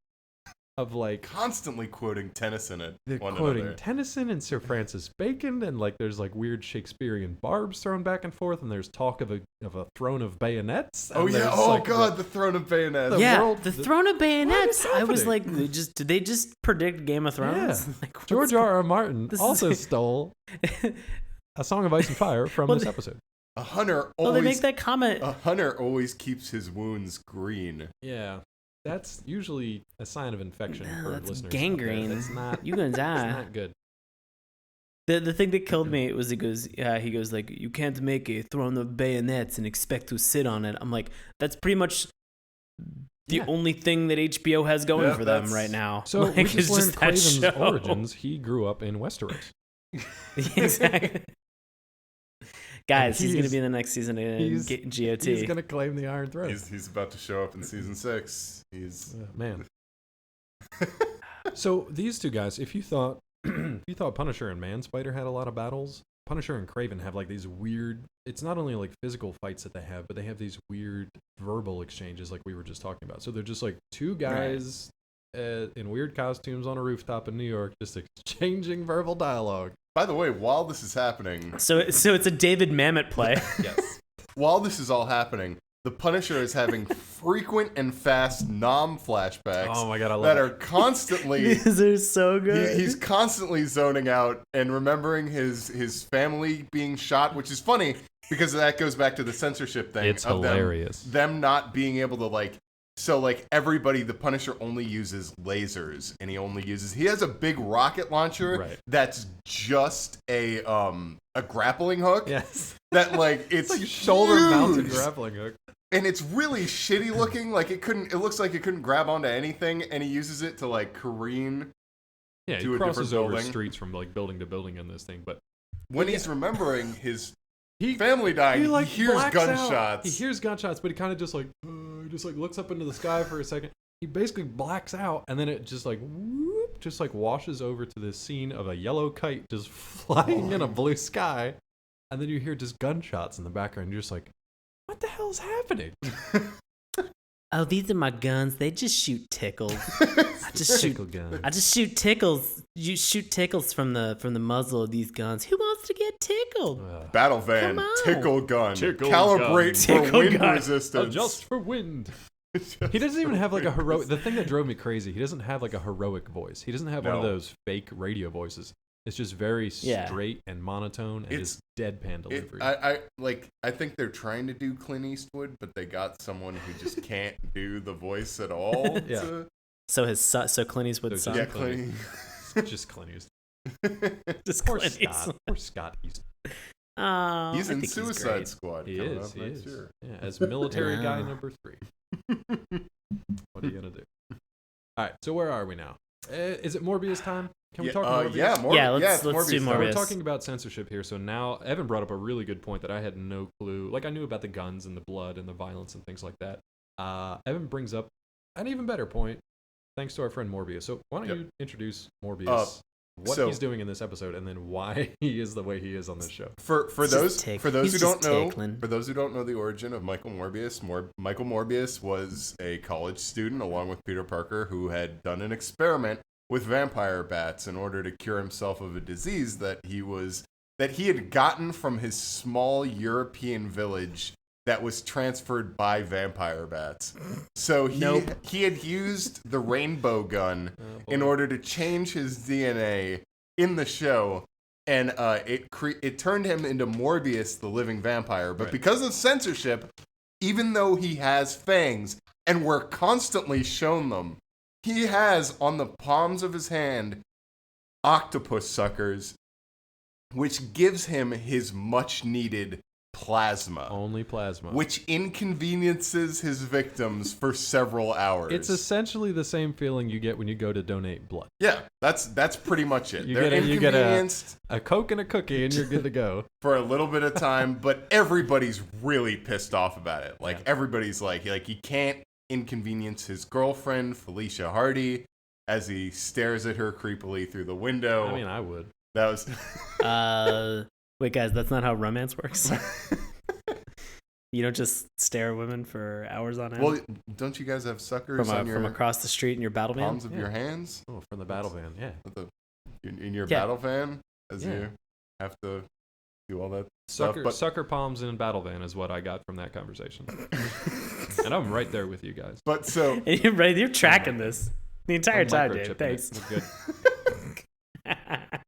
of like constantly quoting Tennyson at they're one quoting another. Tennyson and Sir Francis Bacon, and like there's like weird Shakespearean barbs thrown back and forth, and there's talk of a throne of bayonets. Oh yeah! Oh like god, the throne of bayonets. The throne of bayonets. I was like, did they just predict Game of Thrones? Yeah. Like, George R.R. Martin also stole A Song of Ice and Fire from this episode. A hunter always. they make that comment. A hunter always keeps his wounds green. Yeah. That's usually a sign of infection for that's listeners. gangrene. That's not. You're gonna die. It's not good. The thing that killed me was he goes like, you can't make a throne of bayonets and expect to sit on it. I'm like, that's pretty much the only thing that HBO has going for them right now. So like, we just learned Craven's show. origins. He grew up in Westeros. Exactly. Guys, he's going to be in the next season of GOT. He's going to claim the Iron Throne. He's about to show up in season 6. He's man. So these two guys, if you thought Punisher and Man Spider had a lot of battles, Punisher and Craven have like these weird. It's not only like physical fights that they have, but they have these weird verbal exchanges, like we were just talking about. So they're just like two guys in weird costumes on a rooftop in New York, just exchanging verbal dialogue. By the way, while this is happening... So it's a David Mamet play. Yes. While this is all happening, the Punisher is having frequent and fast flashbacks. Oh my god, I love that are constantly... These are so good. He's constantly zoning out and remembering his family being shot, which is funny because that goes back to the censorship thing. It's hilarious. Them not being able to like... So, like, everybody, the Punisher only uses lasers, and he has a big rocket launcher that's just a grappling hook. Yes. That, like, it's like a shoulder-mounted grappling hook. And it's really shitty looking. Like, it looks like it couldn't grab onto anything, and he uses it to, like, careen to he crosses over building. Streets from, like, building to building in this thing, but... When he's remembering his family dying, he hears gunshots. Out. He hears gunshots, but he kind of just looks up into the sky for a second. He basically blacks out, and then it just like whoop, just like washes over to this scene of a yellow kite just flying in a blue sky, and then you hear just gunshots in the background. You're just like, what the hell is happening? Oh, these are my guns. They just shoot tickles. I just shoot tickles. You shoot tickles from the muzzle of these guns. Who wants to get tickled? Battle van, tickle gun, tickle calibrate gun. for wind resistance. Adjust for wind. He doesn't even have like a heroic. The thing that drove me crazy, he doesn't have like a heroic voice. He doesn't have one of those fake radio voices. It's just very straight and monotone, and it's deadpan delivery. I think they're trying to do Clint Eastwood, but they got someone who just can't do the voice at all. So Clint Eastwood's son. Yeah, Clint. Just Clint Eastwood. Just Poor Clint Scott. Eastwood. Poor Scott Eastwood. Oh, he's in Suicide Squad. He is. Yeah, as military guy number 3. What are you gonna do? All right. So where are we now? Is it Morbius time? Can we talk about Morbius? Let's do Morbius. We're talking about censorship here. So now Evan brought up a really good point that I had no clue. Like I knew about the guns and the blood and the violence and things like that. Evan brings up an even better point, thanks to our friend Morbius. So why don't you introduce Morbius, what he's doing in this episode, and then why he is the way he is on this show? For those who don't know the origin of Michael Morbius, Michael Morbius was a college student along with Peter Parker who had done an experiment with vampire bats in order to cure himself of a disease that he had gotten from his small European village that was transferred by vampire bats. So he had used the rainbow gun in order to change his DNA in the show, and it turned him into Morbius, the living vampire. But because of censorship, even though he has fangs, and we're constantly shown them, He has on the palms of his hand octopus suckers, which gives him his much needed plasma. Only plasma. Which inconveniences his victims for several hours. It's essentially the same feeling you get when you go to donate blood. Yeah, that's pretty much it. You They're get inconvenienced a Coke and a cookie and you're good to go. for a little bit of time, but everybody's really pissed off about it. Like, everybody's like he can't inconvenience his girlfriend, Felicia Hardy, as he stares at her creepily through the window. I mean, I would. That was... Wait, guys, that's not how romance works. You don't just stare at women for hours on end? Well, don't you guys have suckers from across the street in your battle van? palms of your hands? Oh, from the battle van, yeah. In your battle van? You have to do all that stuff. Sucker palms in battle van is what I got from that conversation. And I'm right there with you guys. But so... You're tracking this the entire time, Dave. Thanks. Good.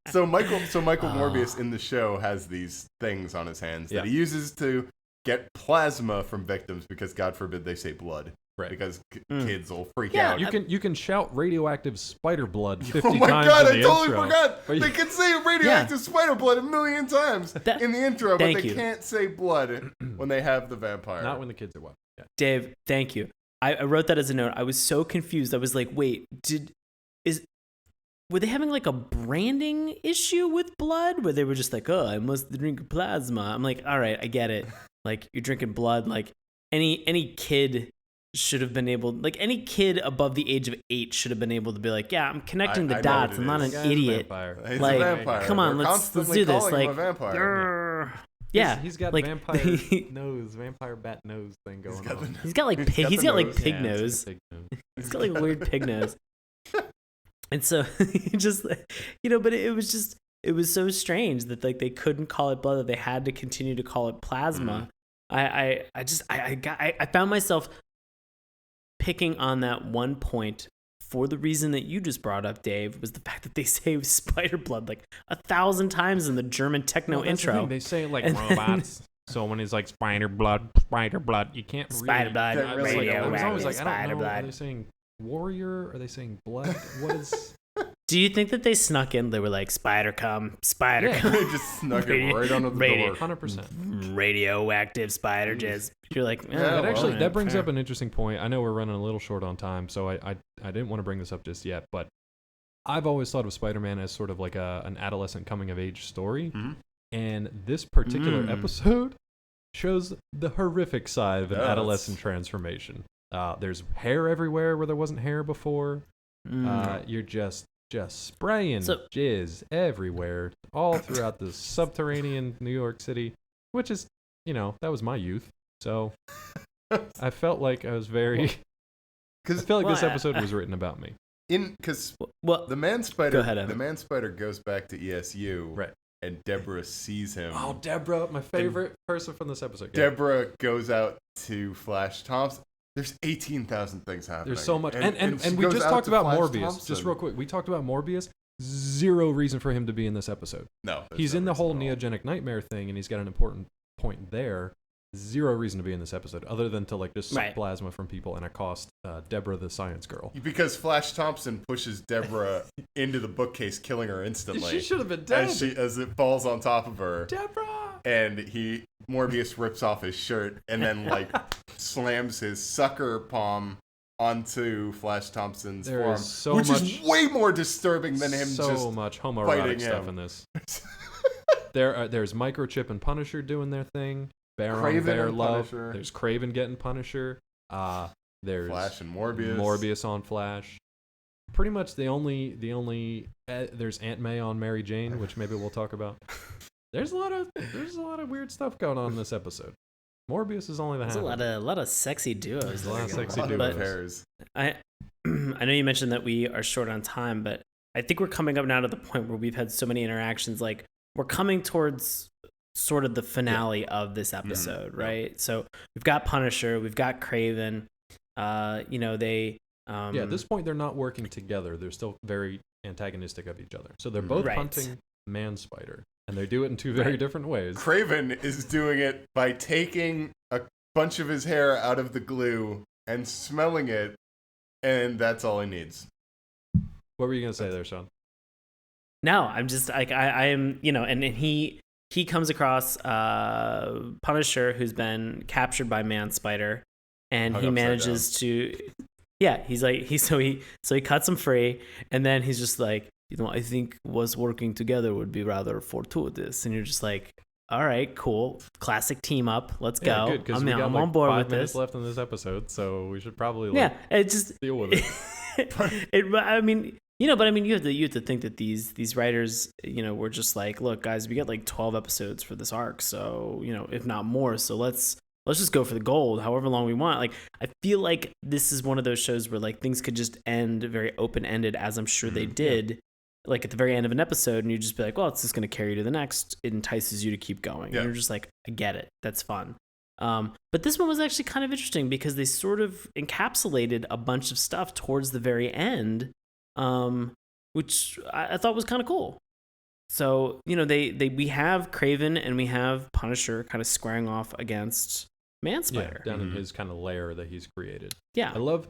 So Michael Morbius in the show has these things on his hands that he uses to get plasma from victims because, God forbid, they say blood. Right. Because kids will freak out. You can shout radioactive spider blood 50 oh my times God, in I the totally intro. forgot. They can say radioactive spider blood a million times in the intro, but they can't say blood when they have the vampire. Not when the kids are watching. Yeah. Dave, thank you. I wrote that as a note. I was so confused. I was like, wait, were they having like a branding issue with blood where they were just like, oh, I must drink plasma? I'm like, all right, I get it. Like, you're drinking blood. Like, any kid should have been able, like, any kid above the age of 8 should have been able to be like, yeah, I'm connecting the dots. I'm not an idiot. He's like, a vampire. Come on, let's do this. Like, a vampire. Yeah, he's got like, vampire bat nose thing going on. He's got like pig nose. He's got like a weird pig nose. And so just, but it was so strange that like they couldn't call it blood, that they had to continue to call it plasma. I found myself picking on that one point for the reason that you just brought up, Dave, was the fact that they say spider blood like 1,000 times in the German techno intro. They say it like robots. So when it's like spider blood, you can't spider blood. I was always like, spider I don't know. blood. Are they saying warrior? Are they saying blood? What is? Do you think that they snuck in? They were like, spider come. They just snuck it right under the door. 100%. Radioactive spider jizz. You're like, that brings up an interesting point. I know we're running a little short on time, so I didn't want to bring this up just yet, but I've always thought of Spider-Man as sort of like an adolescent coming-of-age story, and this particular episode shows the horrific side of an adolescent transformation. There's hair everywhere where there wasn't hair before. You're just spraying jizz everywhere, all throughout the subterranean New York City, which is, that was my youth. So I felt like I was very... I felt like this episode was written about me. Because the man spider goes back to ESU, right? And Deborah sees him. Oh, Deborah, my favorite person from this episode. Deborah goes out to Flash Thompson. There's 18,000 things happening. There's so much. And we just talked about Morbius. Thompson. Just real quick. We talked about Morbius. Zero reason for him to be in this episode. No. He's in the whole neogenic nightmare thing, and he's got an important point there. Zero reason to be in this episode, other than to like just suck plasma from people and accost Deborah the science girl. Because Flash Thompson pushes Deborah into the bookcase, killing her instantly. She should have been dead. As it falls on top of her. Deborah! And Morbius rips off his shirt and then like slams his sucker palm onto Flash Thompson's forearm, which is way more disturbing than him so much homoerotic stuff in this. There's Microchip and Punisher doing their thing. Bear Love. Punisher. There's Craven getting Punisher. There's Flash and Morbius. Morbius on Flash. Pretty much the only there's Aunt May on Mary Jane, which maybe we'll talk about. There's a lot of weird stuff going on in this episode. Morbius is only the half. There's a lot of sexy duos. A lot of sexy duos. I know you mentioned that we are short on time, but I think we're coming up now to the point where we've had so many interactions. Like, we're coming towards sort of the finale of this episode, right? So we've got Punisher, we've got Craven. They at this point they're not working together. They're still very antagonistic of each other. So they're both hunting Man Spider, and they do it in two very different ways. Craven is doing it by taking a bunch of his hair out of the glue and smelling it and that's all he needs. What were you gonna say there, Sean? No, I'm just like I am, and he comes across Punisher, who's been captured by Man Spider, and he manages to, he's like he cuts him free, and then he's just like, I think us working together would be rather fortuitous, and you're just like, all right, cool, classic team up, let's go. Good, because I'm on board with this. 5 minutes left in this episode, so we should probably deal with it. I mean. You have to think that these writers, were just like, look, guys, we got like 12 episodes for this arc, so if not more, so let's just go for the gold, however long we want. Like, I feel like this is one of those shows where like things could just end very open ended, as I'm sure they did, like at the very end of an episode, and you just be like, well, it's just going to carry you to the next. It entices you to keep going. And you're just like, I get it, that's fun. But this one was actually kind of interesting because they sort of encapsulated a bunch of stuff towards the very end. Which I thought was kind of cool. So, we have Craven and we have Punisher kind of squaring off against Man Spider. Down in his kind of lair that he's created. Yeah. I love,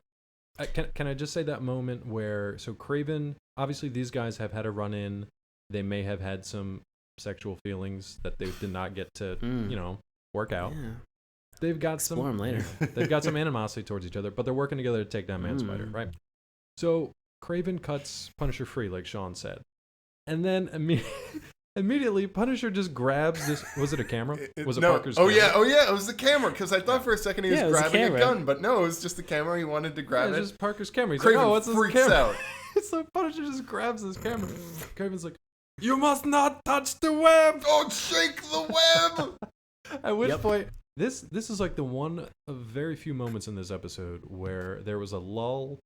can I just say that moment where, so Craven, obviously these guys have had a run-in. They may have had some sexual feelings that they did not get to, work out. Yeah. They've got Explore them later. They've got some animosity towards each other, but they're working together to take down Man Spider, right? So Craven cuts Punisher free, like Sean said. And then immediately Punisher just grabs this. Was it a camera? Was it Parker's camera? Oh yeah, it was the camera. Because I thought for a second he was grabbing a gun, but no, it was just the camera. He wanted to grab it. It was just Parker's camera. He's Craven like, what's this freaks camera? Out. So Punisher just grabs this camera. Craven's like, you must not touch the web. Don't shake the web. At which point, this is like the one of very few moments in this episode where there was a lull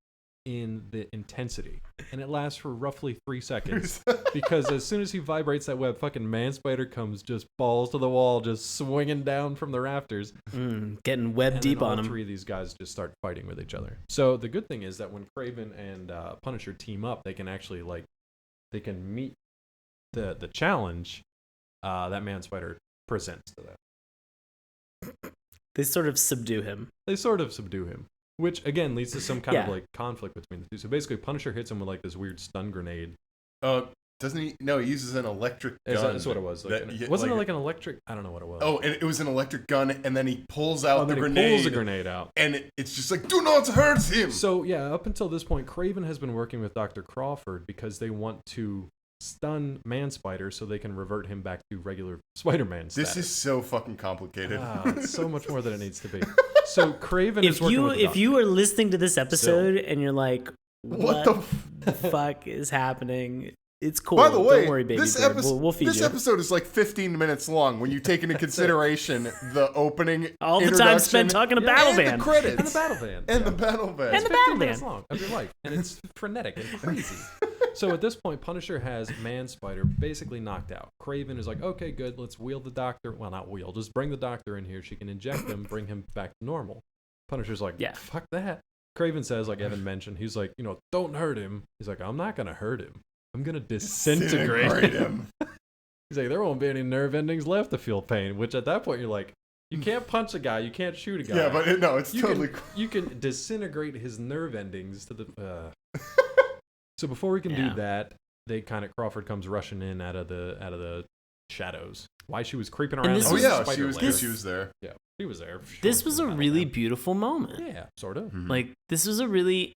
in the intensity, and it lasts for roughly 3 seconds because as soon as he vibrates that web, fucking Man Spider comes just balls to the wall, just swinging down from the rafters, getting web deep on him. 3 of these guys just start fighting with each other. So the good thing is that when Craven and Punisher team up, they can actually they can meet the challenge that Man Spider presents to them. They sort of subdue him. Which, again, leads to some kind of, conflict between the two. So, basically, Punisher hits him with, this weird stun grenade. Doesn't he? No, he uses an electric gun. That's what it was. Wasn't it an electric? I don't know what it was. Oh, and it was an electric gun, and then he pulls out the grenade. He pulls the grenade out. And it's just like, do not hurt him! So, up until this point, Craven has been working with Dr. Crawford because they want to stun Man Spider so they can revert him back to regular Spider-Man status. This is so fucking complicated. It's so much more than it needs to be. So Craven is working with If you are listening to this episode and you're like, what the fuck is happening? It's cool. By the way, don't worry, baby. We'll feed you. This episode is like 15 minutes long when you take into consideration the opening, all the time spent talking to Battle Band, and the credits, and the Battle Band, and the Battle Band, and the Battle Band long of your life, and it's frenetic and crazy. So at this point, Punisher has Man Spider basically knocked out. Craven is like, okay, good, let's wheel the doctor. Well, not wheel, just bring the doctor in here. She can inject him, bring him back to normal. Punisher's like, fuck that. Craven says, like Evan mentioned, he's like, don't hurt him. He's like, I'm not gonna hurt him. I'm gonna disintegrate him. He's like, there won't be any nerve endings left to feel pain. Which at that point you're like, you can't punch a guy, you can't shoot a guy. Yeah, but it's totally cool. You can disintegrate his nerve endings to the. So before we can do that, Crawford comes rushing in out of the shadows. Why she was creeping around? She was there. Yeah, she was there. This was a really beautiful moment. Yeah, sort of. Mm-hmm. Like this was a really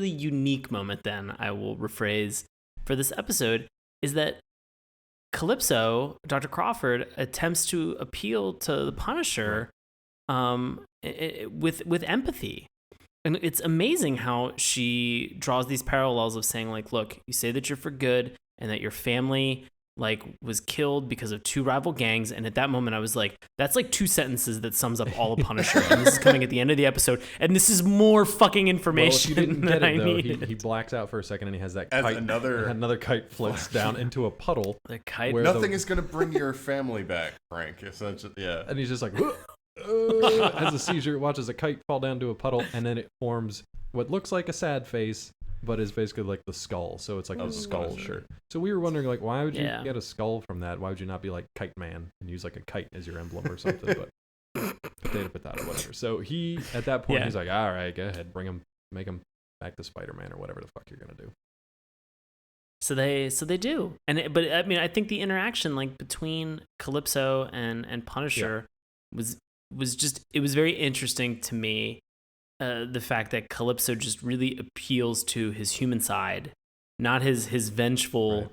unique moment. Then I will rephrase for this episode is that Calypso, Dr. Crawford, attempts to appeal to the Punisher with empathy. And it's amazing how she draws these parallels of saying, like, look, you say that you're for good and that your family, was killed because of 2 rival gangs. And at that moment, I was like, that's 2 sentences that sums up all of Punisher. And this is coming at the end of the episode. And this is more fucking information than I needed. He blacks out for a second and he has that kite. Another kite floats down into a puddle. The kite. Nothing is going to bring your family back, Frank. Essentially, yeah. And he's just like, has a seizure, watches a kite fall down to a puddle, and then it forms what looks like a sad face, but is basically like the skull. So it's like a skull shirt. So we were wondering, why would you get a skull from that? Why would you not be like Kite Man and use a kite as your emblem or something? But potato, whatever. So he, at that point, he's like, all right, go ahead, bring him make him back to Spider-Man or whatever the fuck you're gonna do. So they do, but I mean, I think the interaction like between Calypso and Punisher was just, it was very interesting to me. The fact that Calypso just really appeals to his human side, not his vengeful,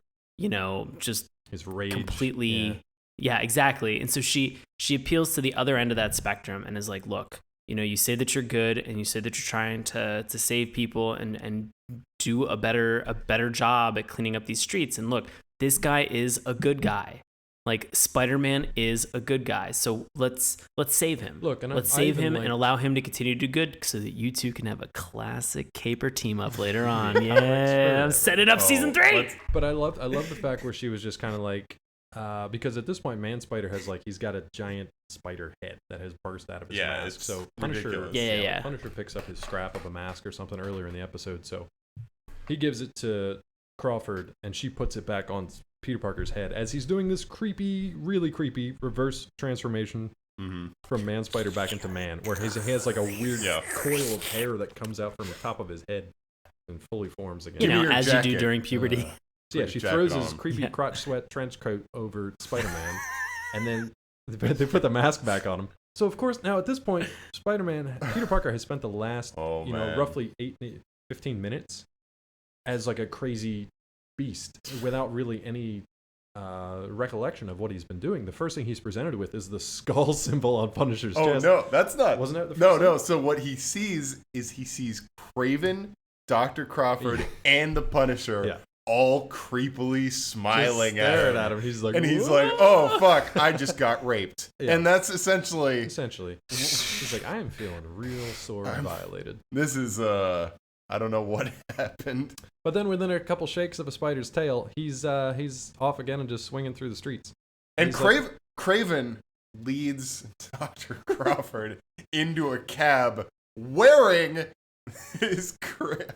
just his rage, completely. Yeah, exactly. And so she appeals to the other end of that spectrum and is like, look, you say that you're good and you say that you're trying to save people and do a better job at cleaning up these streets. And look, this guy is a good guy. Like, Spider-Man is a good guy. So let's save him. Look, and let's save him and allow him to continue to do good so that you two can have a classic caper team up later on. Yeah, set it up season 3. But I love the fact where she was just kind of like, because at this point, Man Spider has he's got a giant spider head that has burst out of his mask. So Punisher, Punisher picks up his scrap of a mask or something earlier in the episode. So he gives it to Crawford, and she puts it back on Peter Parker's head as he's doing this really creepy reverse transformation from Man Spider back into man, where he has like a weird coil of hair that comes out from the top of his head and fully forms again. As you do during puberty. So she throws his creepy crotch sweat trench coat over Spider-Man, and then they put the mask back on him. So of course, now at this point, Peter Parker has spent the last, roughly 15 minutes as like a crazy beast without really any recollection of what he's been doing. The first thing he's presented with is the skull symbol on Punisher's chest. Oh no, that's not. Wasn't that the first thing? No. So what he sees is Craven, Dr. Crawford, and the Punisher all creepily smiling at him. He's like, oh fuck, I just got raped. And that's essentially. He's like, I am feeling real sore and violated. This is I don't know what happened. But then within a couple shakes of a spider's tail, he's off again and just swinging through the streets. And Craven leads Dr. Crawford into a cab wearing his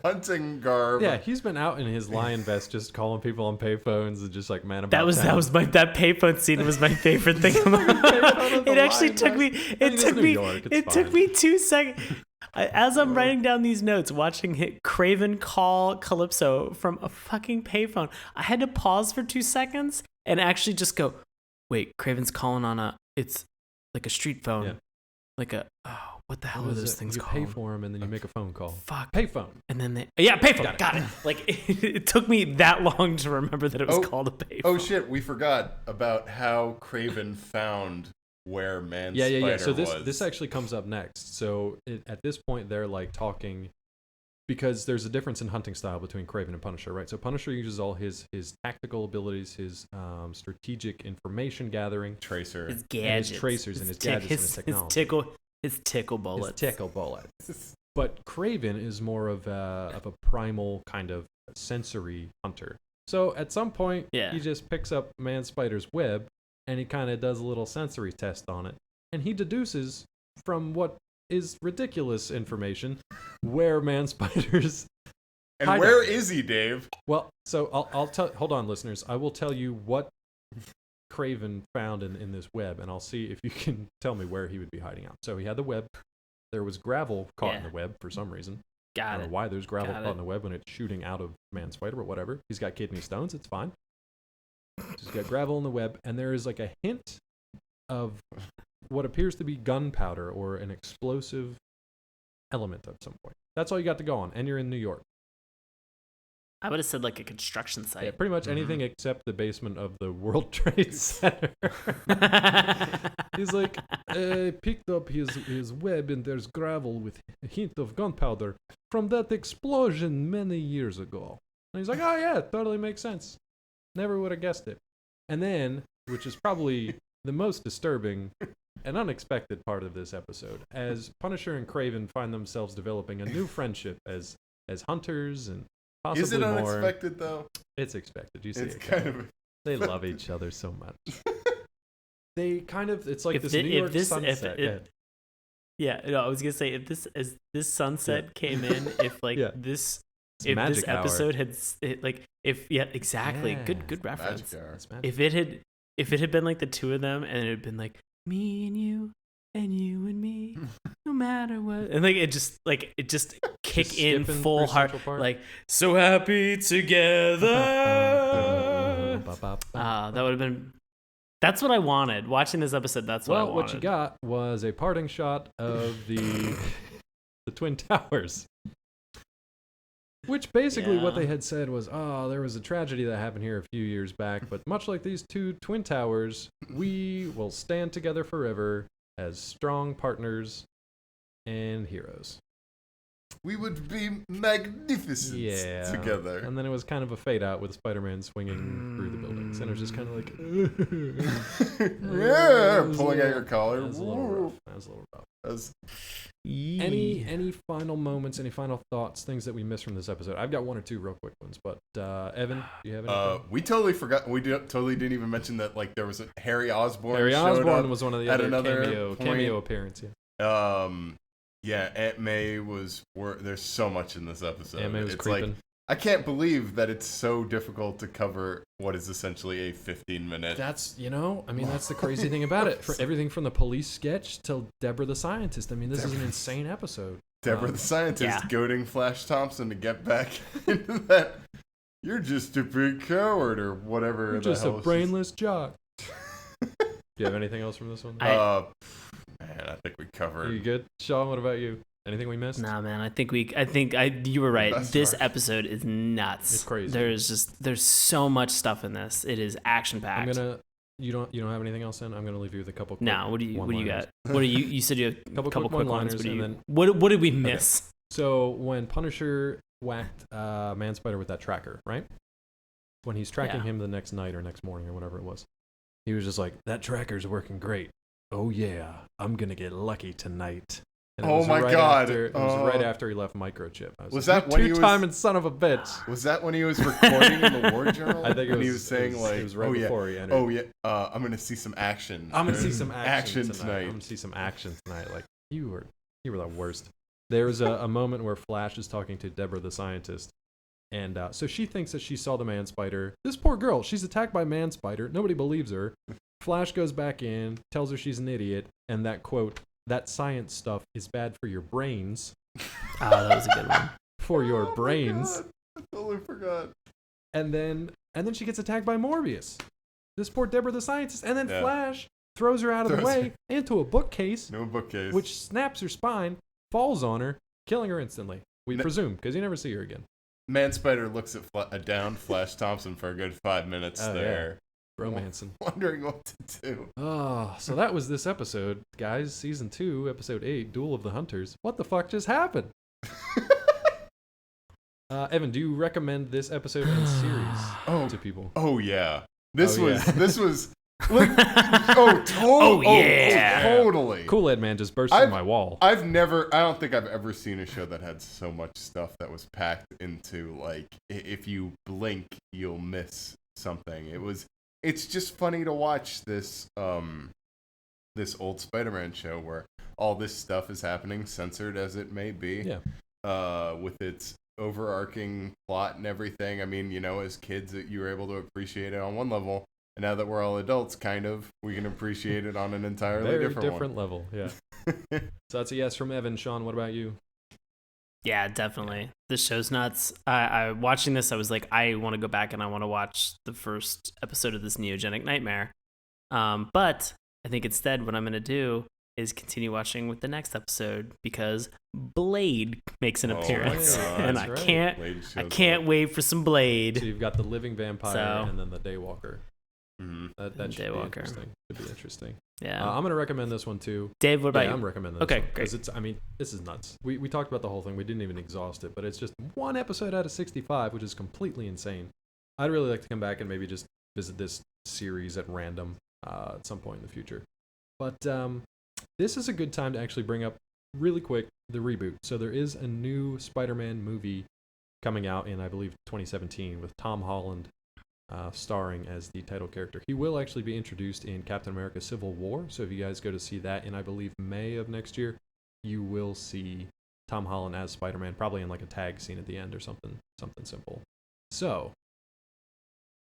hunting garb. Yeah, he's been out in his lion vest just calling people on payphones and just like, man, about that was that payphone scene was my favorite thing. It actually took me. It took me 2 seconds. As I'm writing down these notes, watching Craven call Calypso from a fucking payphone, I had to pause for 2 seconds and actually just go, wait, Craven's calling on it's like a street phone. Yeah. Like what the hell are those things called? You pay for them and then you make a phone call. Fuck. Payphone. And then payphone. Got it. Like, it took me that long to remember that it was called a payphone. Oh shit, we forgot about how Craven found where Man Spider was. So this actually comes up next. So at this point, they're like talking, because there's a difference in hunting style between Craven and Punisher, right? So Punisher uses all his tactical abilities, his strategic information gathering, his gadgets, his tracers, and his gadgets and his technology. His tickle bullets. But Craven is more of a primal kind of sensory hunter. So at some point, he just picks up Man Spider's web and he kind of does a little sensory test on it, and he deduces from what is ridiculous information where Man Spider's and where is he, Dave? Well, so I'll tell. Hold on, listeners. I will tell you what Craven found in this web, and I'll see if you can tell me where he would be hiding out. So he had the web. There was gravel caught in the web for some reason. I don't know why there's gravel caught in the web when it's shooting out of Man Spider, but whatever. He's got kidney stones. It's fine. He's got gravel in the web, and there is like a hint of what appears to be gunpowder or an explosive element at some point. That's all you got to go on, and you're in New York. I would have said like a construction site. Yeah, pretty much anything except the basement of the World Trade Center. He's like, picked up his web, and there's gravel with a hint of gunpowder from that explosion many years ago. And he's like, oh yeah, totally makes sense. Never would have guessed it. And then, which is probably the most disturbing and unexpected part of this episode, as Punisher and Craven find themselves developing a new friendship as hunters and possibly more. Is it more. unexpected though? It's expected. You see it's it kind of. They love each other so much. They kind of. It's like this New York sunset. I was gonna say if this sunset came in, if like this. If this episode had exactly. Yeah. Good reference. If it had been like the two of them and it had been like me and you and me, no matter what, and like it just kick in skipping full through heart, Central Park. like so happy together. That would have been. That's what I wanted. Watching this episode, that's what I wanted. Well, what you got was a parting shot of the the Twin Towers. Which basically what they had said was, there was a tragedy that happened here a few years back, but much like these two Twin Towers, we will stand together forever as strong partners and heroes. We would be magnificent together. And then it was kind of a fade out with Spider-Man swinging through the buildings. And it was just kind of like... pulling at your collar. That was a little rough. Any final moments, any final thoughts, things that we missed from this episode? I've got one or two real quick ones, but Evan, do you have anything? We totally forgot. We totally didn't even mention that there was a Harry Osborn. Harry showed Osborn up was one of the at other another cameo appearance. Yeah, Aunt May was. There's so much in this episode. Aunt May was it's creeping. I can't believe that it's so difficult to cover what is essentially a 15-minute. That's that's the crazy thing about it. For everything from the police sketch till Deborah the scientist. I mean, this is an insane episode. Deborah the scientist goading Flash Thompson to get back into that. You're just a big coward, or whatever. You're just a brainless jock. Do you have anything else from this one? Man, I think we covered. Are you good, Sean? What about you? Anything we missed? Nah, man. You were right. This episode is nuts. It's crazy. There's so much stuff in this. It is action packed. You don't have anything else in? I'm gonna leave you with a couple. No. What do you got? What do you said you have a couple quick lines. What did we miss? Okay. So when Punisher whacked Man-Spider with that tracker, right? When he's tracking him the next night or next morning or whatever it was, he was just like, "That tracker's working great. Oh yeah, I'm gonna get lucky tonight." And oh my god! It was right after he left Microchip. Was that when he was two-timing son of a bitch? Was that when he was recording in the War Journal? I think when he was saying it was right before he entered. Oh yeah, I'm gonna see some action. I'm gonna see some action tonight. I'm gonna see some action tonight. Like you were the worst. There's a moment where Flash is talking to Deborah the scientist, and so she thinks that she saw the Man-Spider. This poor girl, she's attacked by Man-Spider. Nobody believes her. Flash goes back in, tells her she's an idiot, and that quote. That science stuff is bad for your brains. That was a good one. For your brains. I totally forgot. And then she gets attacked by Morbius. This poor Deborah the scientist. And then Flash throws her out of the way into a bookcase. No bookcase. Which snaps her spine, falls on her, killing her instantly. We presume, because you never see her again. Man-Spider looks at down Flash Thompson for a good 5 minutes there. Yeah. Romancing. Wondering what to do. So that was this episode, guys. Season 2, episode 8, Duel of the Hunters. What the fuck just happened? Evan, do you recommend this episode and series to people? Oh yeah. This was totally. Kool-Aid Man just burst through my wall. I don't think I've ever seen a show that had so much stuff that was packed into, like, if you blink, you'll miss something. It's just funny to watch this this old Spider-Man show where all this stuff is happening, censored as it may be, with its overarching plot and everything. I mean, as kids, you were able to appreciate it on one level, and now that we're all adults, we can appreciate it on an entirely different level. Yeah. So that's a yes from Evan. Sean, what about you? Yeah, definitely. This show's nuts. I watching this, I was like, I want to go back and I want to watch the first episode of this Neogenic Nightmare. But I think instead what I'm going to do is continue watching with the next episode because Blade makes an appearance. And I can't wait for some Blade. So you've got the living vampire and then the Daywalker. Mm-hmm. That should be interesting. Should be interesting. Yeah. I'm going to recommend this one too. Dave, what about you? I'm recommending this one. Great. Because this is nuts. We talked about the whole thing. We didn't even exhaust it, but it's just one episode out of 65, which is completely insane. I'd really like to come back and maybe just visit this series at random at some point in the future. But this is a good time to actually bring up really quick the reboot. So there is a new Spider-Man movie coming out in, I believe, 2017 with Tom Holland starring as the title character. He will actually be introduced in Captain America Civil War, so if you guys go to see that in, I believe, May of next year, you will see Tom Holland as Spider-Man, probably in like a tag scene at the end or something simple. So,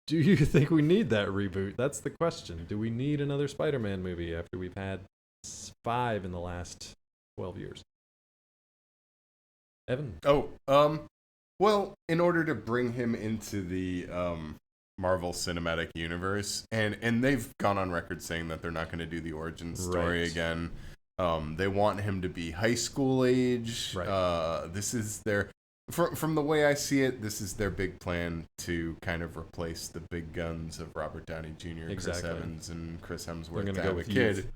do you think we need that reboot? That's the question. Do we need another Spider-Man movie after we've had 5 in the last 12 years? Evan. Well, in order to bring him into the Marvel Cinematic Universe, and they've gone on record saying that they're not going to do the origin story again. They want him to be high school age. Right. This is from the way I see it, this is their big plan to kind of replace the big guns of Robert Downey Jr., Exactly. Chris Evans, and Chris Hemsworth. They're To gonna have go a with kid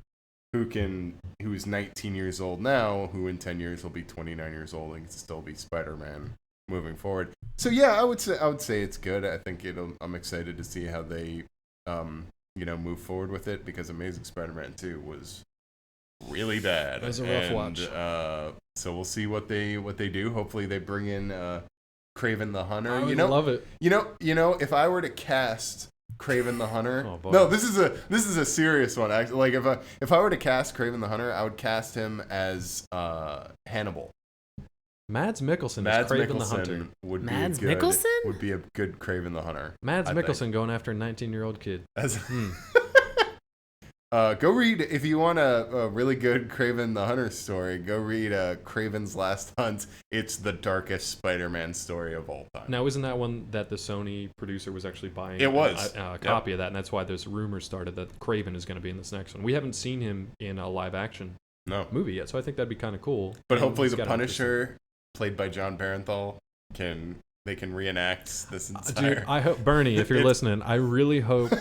youth. who's 19 years old now, who in 10 years will be 29 years old and can still be Spider-Man moving forward. So yeah, I would say it's good. I think I'm excited to see how they move forward with it, because Amazing Spider-Man 2 was really bad. It was a rough watch. So we'll see what they do. Hopefully they bring in Kraven the Hunter. I would love it. You know, if I were to cast Craven the Hunter. Oh, boy. No, this is a serious one. Actually, like if I were to cast Craven the Hunter, I would cast him as Hannibal. Mads Mikkelsen is Craven the Hunter. Would be a good Craven the Hunter. Mads Mikkelsen going after a 19-year-old kid. Go read, if you want a really good Craven the Hunter story, go read Craven's Last Hunt. It's the darkest Spider-Man story of all time. Now, isn't that one that the Sony producer was actually buying It was. a copy of that, and that's why there's rumors started that Craven is going to be in this next one. We haven't seen him in a live-action movie yet, so I think that'd be kind of cool. But hopefully the Punisher, played by John Barenthal, can reenact this entire... Dude, I hope, Bernie, if you're listening, I really hope...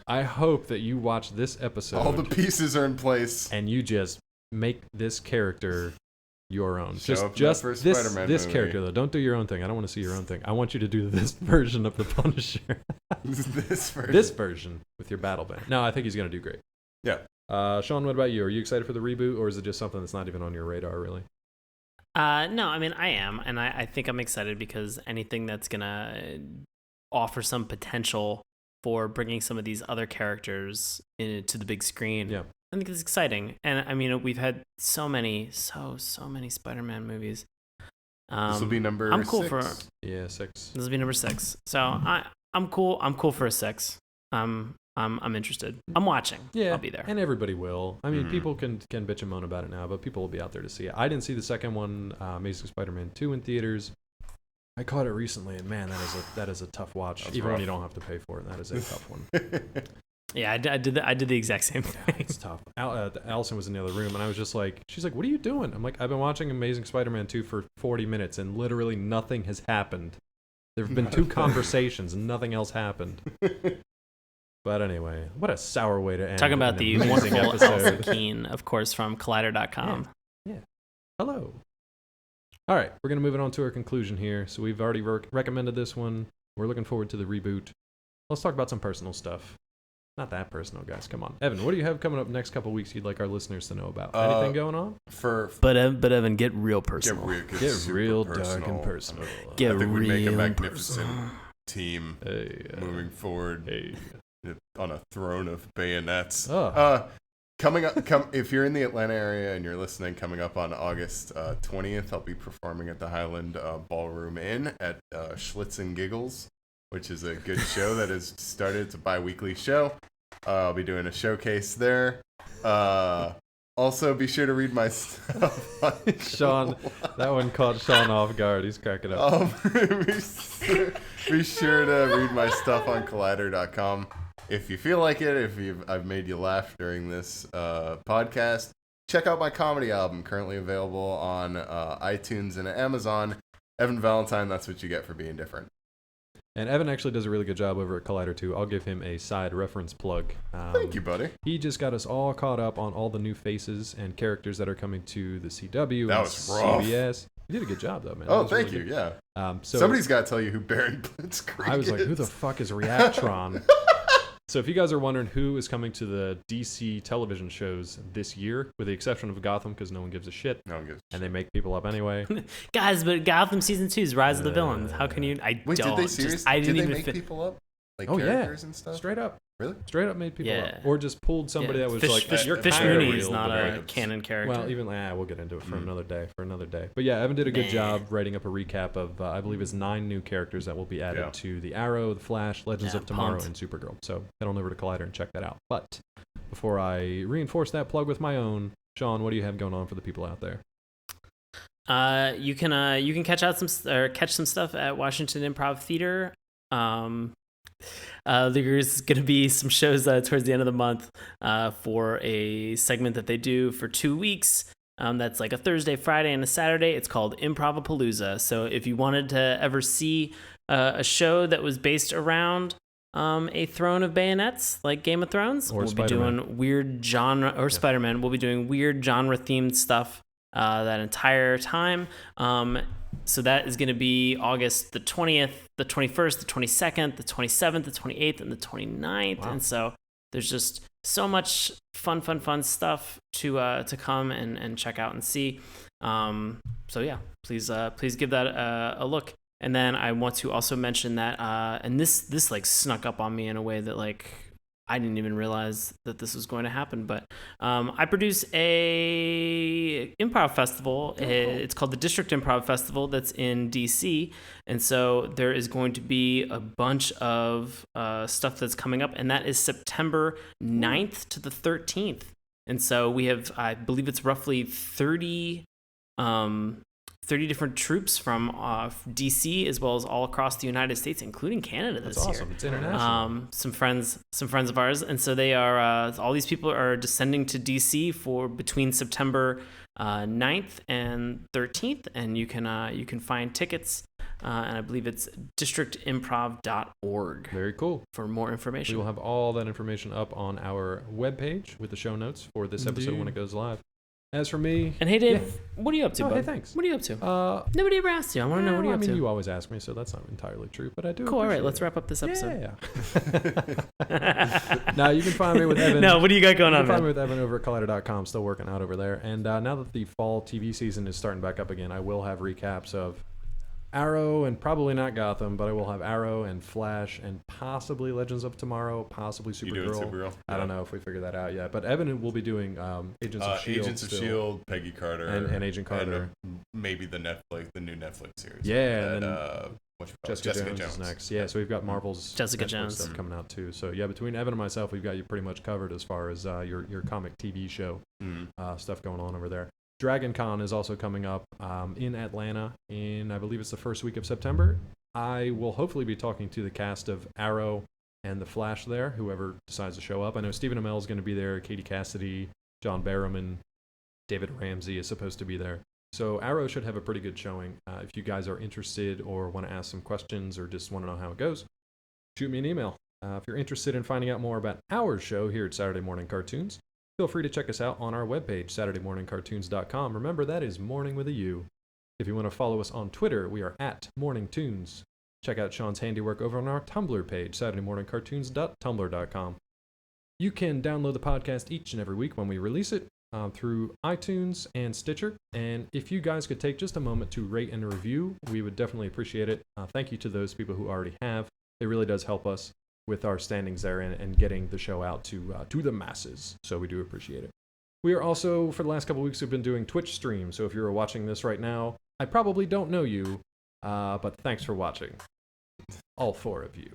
I hope that you watch this episode. All the pieces are in place. And you just make this character your own. Just this character, though. Don't do your own thing. I don't want to see your own thing. I want you to do this version of the Punisher. This version with your battle band. No, I think he's going to do great. Yeah. Sean, what about you? Are you excited for the reboot, or is it just something that's not even on your radar, really? No, I mean, I am. And I think I'm excited because anything that's going to offer some potential for bringing some of these other characters into the big screen. Yeah. I think it's exciting. And I mean, we've had so many Spider-Man movies. This will be number 6. 6. This will be number 6. So I'm cool. I'm cool for a 6. I'm interested. I'm watching. Yeah, I'll be there. And everybody will. I mean, people can bitch and moan about it now, but people will be out there to see it. I didn't see the second one, Amazing Spider-Man 2 in theaters. I caught it recently, and man, that is a tough watch. That's even rough. when you don't have to pay for it. That is a tough one. Yeah, I did the exact same thing. Yeah, it's tough. Allison was in the other room, and I was just like, she's like, "What are you doing?" I'm like, "I've been watching Amazing Spider-Man 2 for 40 minutes, and literally nothing has happened. There have been 2 conversations, and nothing else happened." But anyway, what a sour way to end. Talking about the wonderful Elsa Keene, of course, from Collider.com. Yeah. Hello. All right, we're going to move it on to our conclusion here. So we've already recommended this one. We're looking forward to the reboot. Let's talk about some personal stuff. Not that personal, guys. Come on. Evan, what do you have coming up next couple weeks you'd like our listeners to know about? Anything going on? But Evan, get real personal. Get real dark and personal. I think we'd make a magnificent team moving forward on a throne of bayonets. Coming up, if you're in the Atlanta area and you're listening, coming up on August 20th, I'll be performing at the Highland Ballroom Inn at Schlitz and Giggles, which is a good show that has started. It's a bi-weekly show. I'll be doing a showcase there. Also, be sure to read my stuff. Sean, that one caught Sean off guard. He's cracking up. Be sure to read my stuff on Collider.com. If you feel like it, I've made you laugh during this podcast, check out my comedy album, currently available on iTunes and Amazon. Evan Valentine, that's what you get for being different. And Evan actually does a really good job over at Collider too. I'll give him a side reference plug. Thank you, buddy. He just got us all caught up on all the new faces and characters that are coming to the CW that and was rough. CBS. You did a good job, though, man. Oh, thank you. Good. Yeah. So somebody's got to tell you who Baron Blitzkrieg is. I was like, who the fuck is Reactron? So if you guys are wondering who is coming to the DC television shows this year, with the exception of Gotham, because no one gives a shit. No one gives a and they make people up anyway. Guys, but Gotham Season 2 is Rise of the Villains. How can you... Did they seriously? Did they make people up? Like characters and stuff? Straight up. Really? Straight up made people up. Or just pulled somebody that was Fish Mooney is not a canon character. Well, even we'll get into it for another day. But yeah, Evan did a good job writing up a recap of, I believe it's 9 new characters that will be added to the Arrow, the Flash, Legends of Tomorrow, and Supergirl. So head on over to Collider and check that out. But before I reinforce that plug with my own, Sean, what do you have going on for the people out there? You can catch some stuff at Washington Improv Theater. There's going to be some shows towards the end of the month for a segment that they do for 2 weeks. That's like a Thursday, Friday, and a Saturday. It's called Improv-a-Palooza. So if you wanted to ever see a show that was based around a throne of bayonets, like Game of Thrones, or we'll Spider-Man. be doing weird genre, or Spider-Man, we'll be doing weird genre-themed stuff that entire time. So that is going to be August the 20th, the 21st, the 22nd, the 27th, the 28th, and the 29th. Wow. And so there's just so much fun stuff to come and check out and see. So yeah, please give that a look. And then I want to also mention that, and this like snuck up on me in a way that like I didn't even realize that this was going to happen. But I produce a improv festival. It's called the District Improv Festival. That's in DC, and so there is going to be a bunch of stuff that's coming up, and that is September 9th to the 13th. And so we have, I believe it's roughly 30 different troops from DC as well as all across the United States, including Canada this year. That's awesome. It's international. Some friends of ours, and so they are. All these people are descending to DC for between September 9th and 13th, and you can find tickets. And I believe it's districtimprov.org. Very cool. For more information. We will have all that information up on our webpage with the show notes for this episode when it goes live. As for me... And hey, Dave, what are you up to, bud? Hey, thanks. What are you up to? Nobody ever asked you. I want to know what are you up to. You always ask me, so that's not entirely true, but I do. Cool, all right, let's wrap up this episode. Yeah. Now, you can find me with Evan. No, what do you got going on, You can find me with Evan over at Collider.com, still working out over there. And now that the fall TV season is starting back up again, I will have recaps of Arrow and probably not Gotham, but I will have Arrow and Flash and possibly Legends of Tomorrow, possibly Supergirl. I don't know if we figured that out yet. But Evan will be doing Agents of S.H.I.E.L.D. Agents of S.H.I.E.L.D., Peggy Carter. And Agent Carter. And maybe the new Netflix series. Yeah. And then Jessica Jones is next. Yeah, so we've got Marvel's Jessica Netflix Jones stuff coming out too. So yeah, between Evan and myself, we've got you pretty much covered as far as your comic TV show stuff going on over there. Dragon Con is also coming up in Atlanta in, I believe it's the first week of September. I will hopefully be talking to the cast of Arrow and The Flash there, whoever decides to show up. I know Stephen Amell is going to be there, Katie Cassidy, John Barrowman, David Ramsey is supposed to be there. So Arrow should have a pretty good showing. If you guys are interested or want to ask some questions or just want to know how it goes, shoot me an email. If you're interested in finding out more about our show here at Saturday Morning Cartoons, feel free to check us out on our webpage, SaturdayMorningCartoons.com. Remember, that is morning with a U. If you want to follow us on Twitter, we are at MorningTunes. Check out Sean's handiwork over on our Tumblr page, SaturdayMorningCartoons.tumblr.com. You can download the podcast each and every week when we release it through iTunes and Stitcher. And if you guys could take just a moment to rate and review, we would definitely appreciate it. Thank you to those people who already have. It really does help us with our standings there and getting the show out to the masses. So we do appreciate it. We are also, for the last couple of weeks, we've been doing Twitch streams. So if you're watching this right now, I probably don't know you, but thanks for watching. All four of you.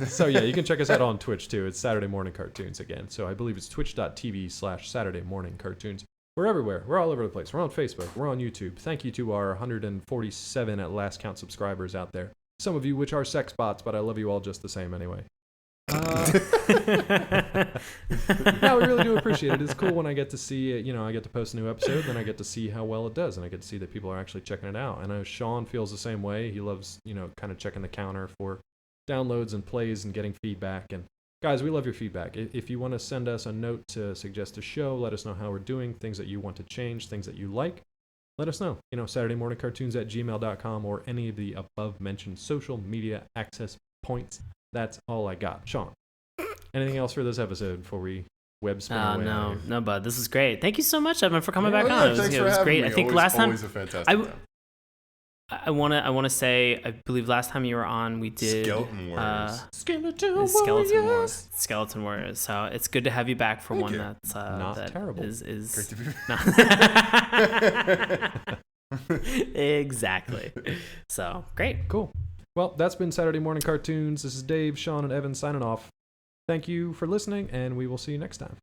So yeah, you can check us out on Twitch too. It's Saturday Morning Cartoons again. So I believe it's twitch.tv/Saturday Morning Cartoons. We're everywhere. We're all over the place. We're on Facebook. We're on YouTube. Thank you to our 147 at last count subscribers out there. Some of you which are sex bots, but I love you all just the same anyway. No, we really do appreciate it. It's cool when I get to see it. I get to post a new episode, then I get to see how well it does, and I get to see that people are actually checking it out. I know Sean feels the same way. He loves, kind of checking the counter for downloads and plays and getting feedback. And guys, we love your feedback. If you want to send us a note to suggest a show, let us know how we're doing, things that you want to change, things that you like, let us know. SaturdayMorningCartoons@gmail.com or any of the above mentioned social media access points. That's all I got. Sean, anything else for this episode before we web spin away? No, bud. This is great. Thank you so much, Evan, for coming back on. It was great. I think last time always a fantastic time. I wanna say, I believe last time you were on, we did Skeleton Warriors. Skeleton Warriors. So it's good to have you back for that's not terrible. Is great to be exactly. So great, cool. Well, that's been Saturday Morning Cartoons. This is Dave, Sean, and Evan signing off. Thank you for listening, and we will see you next time.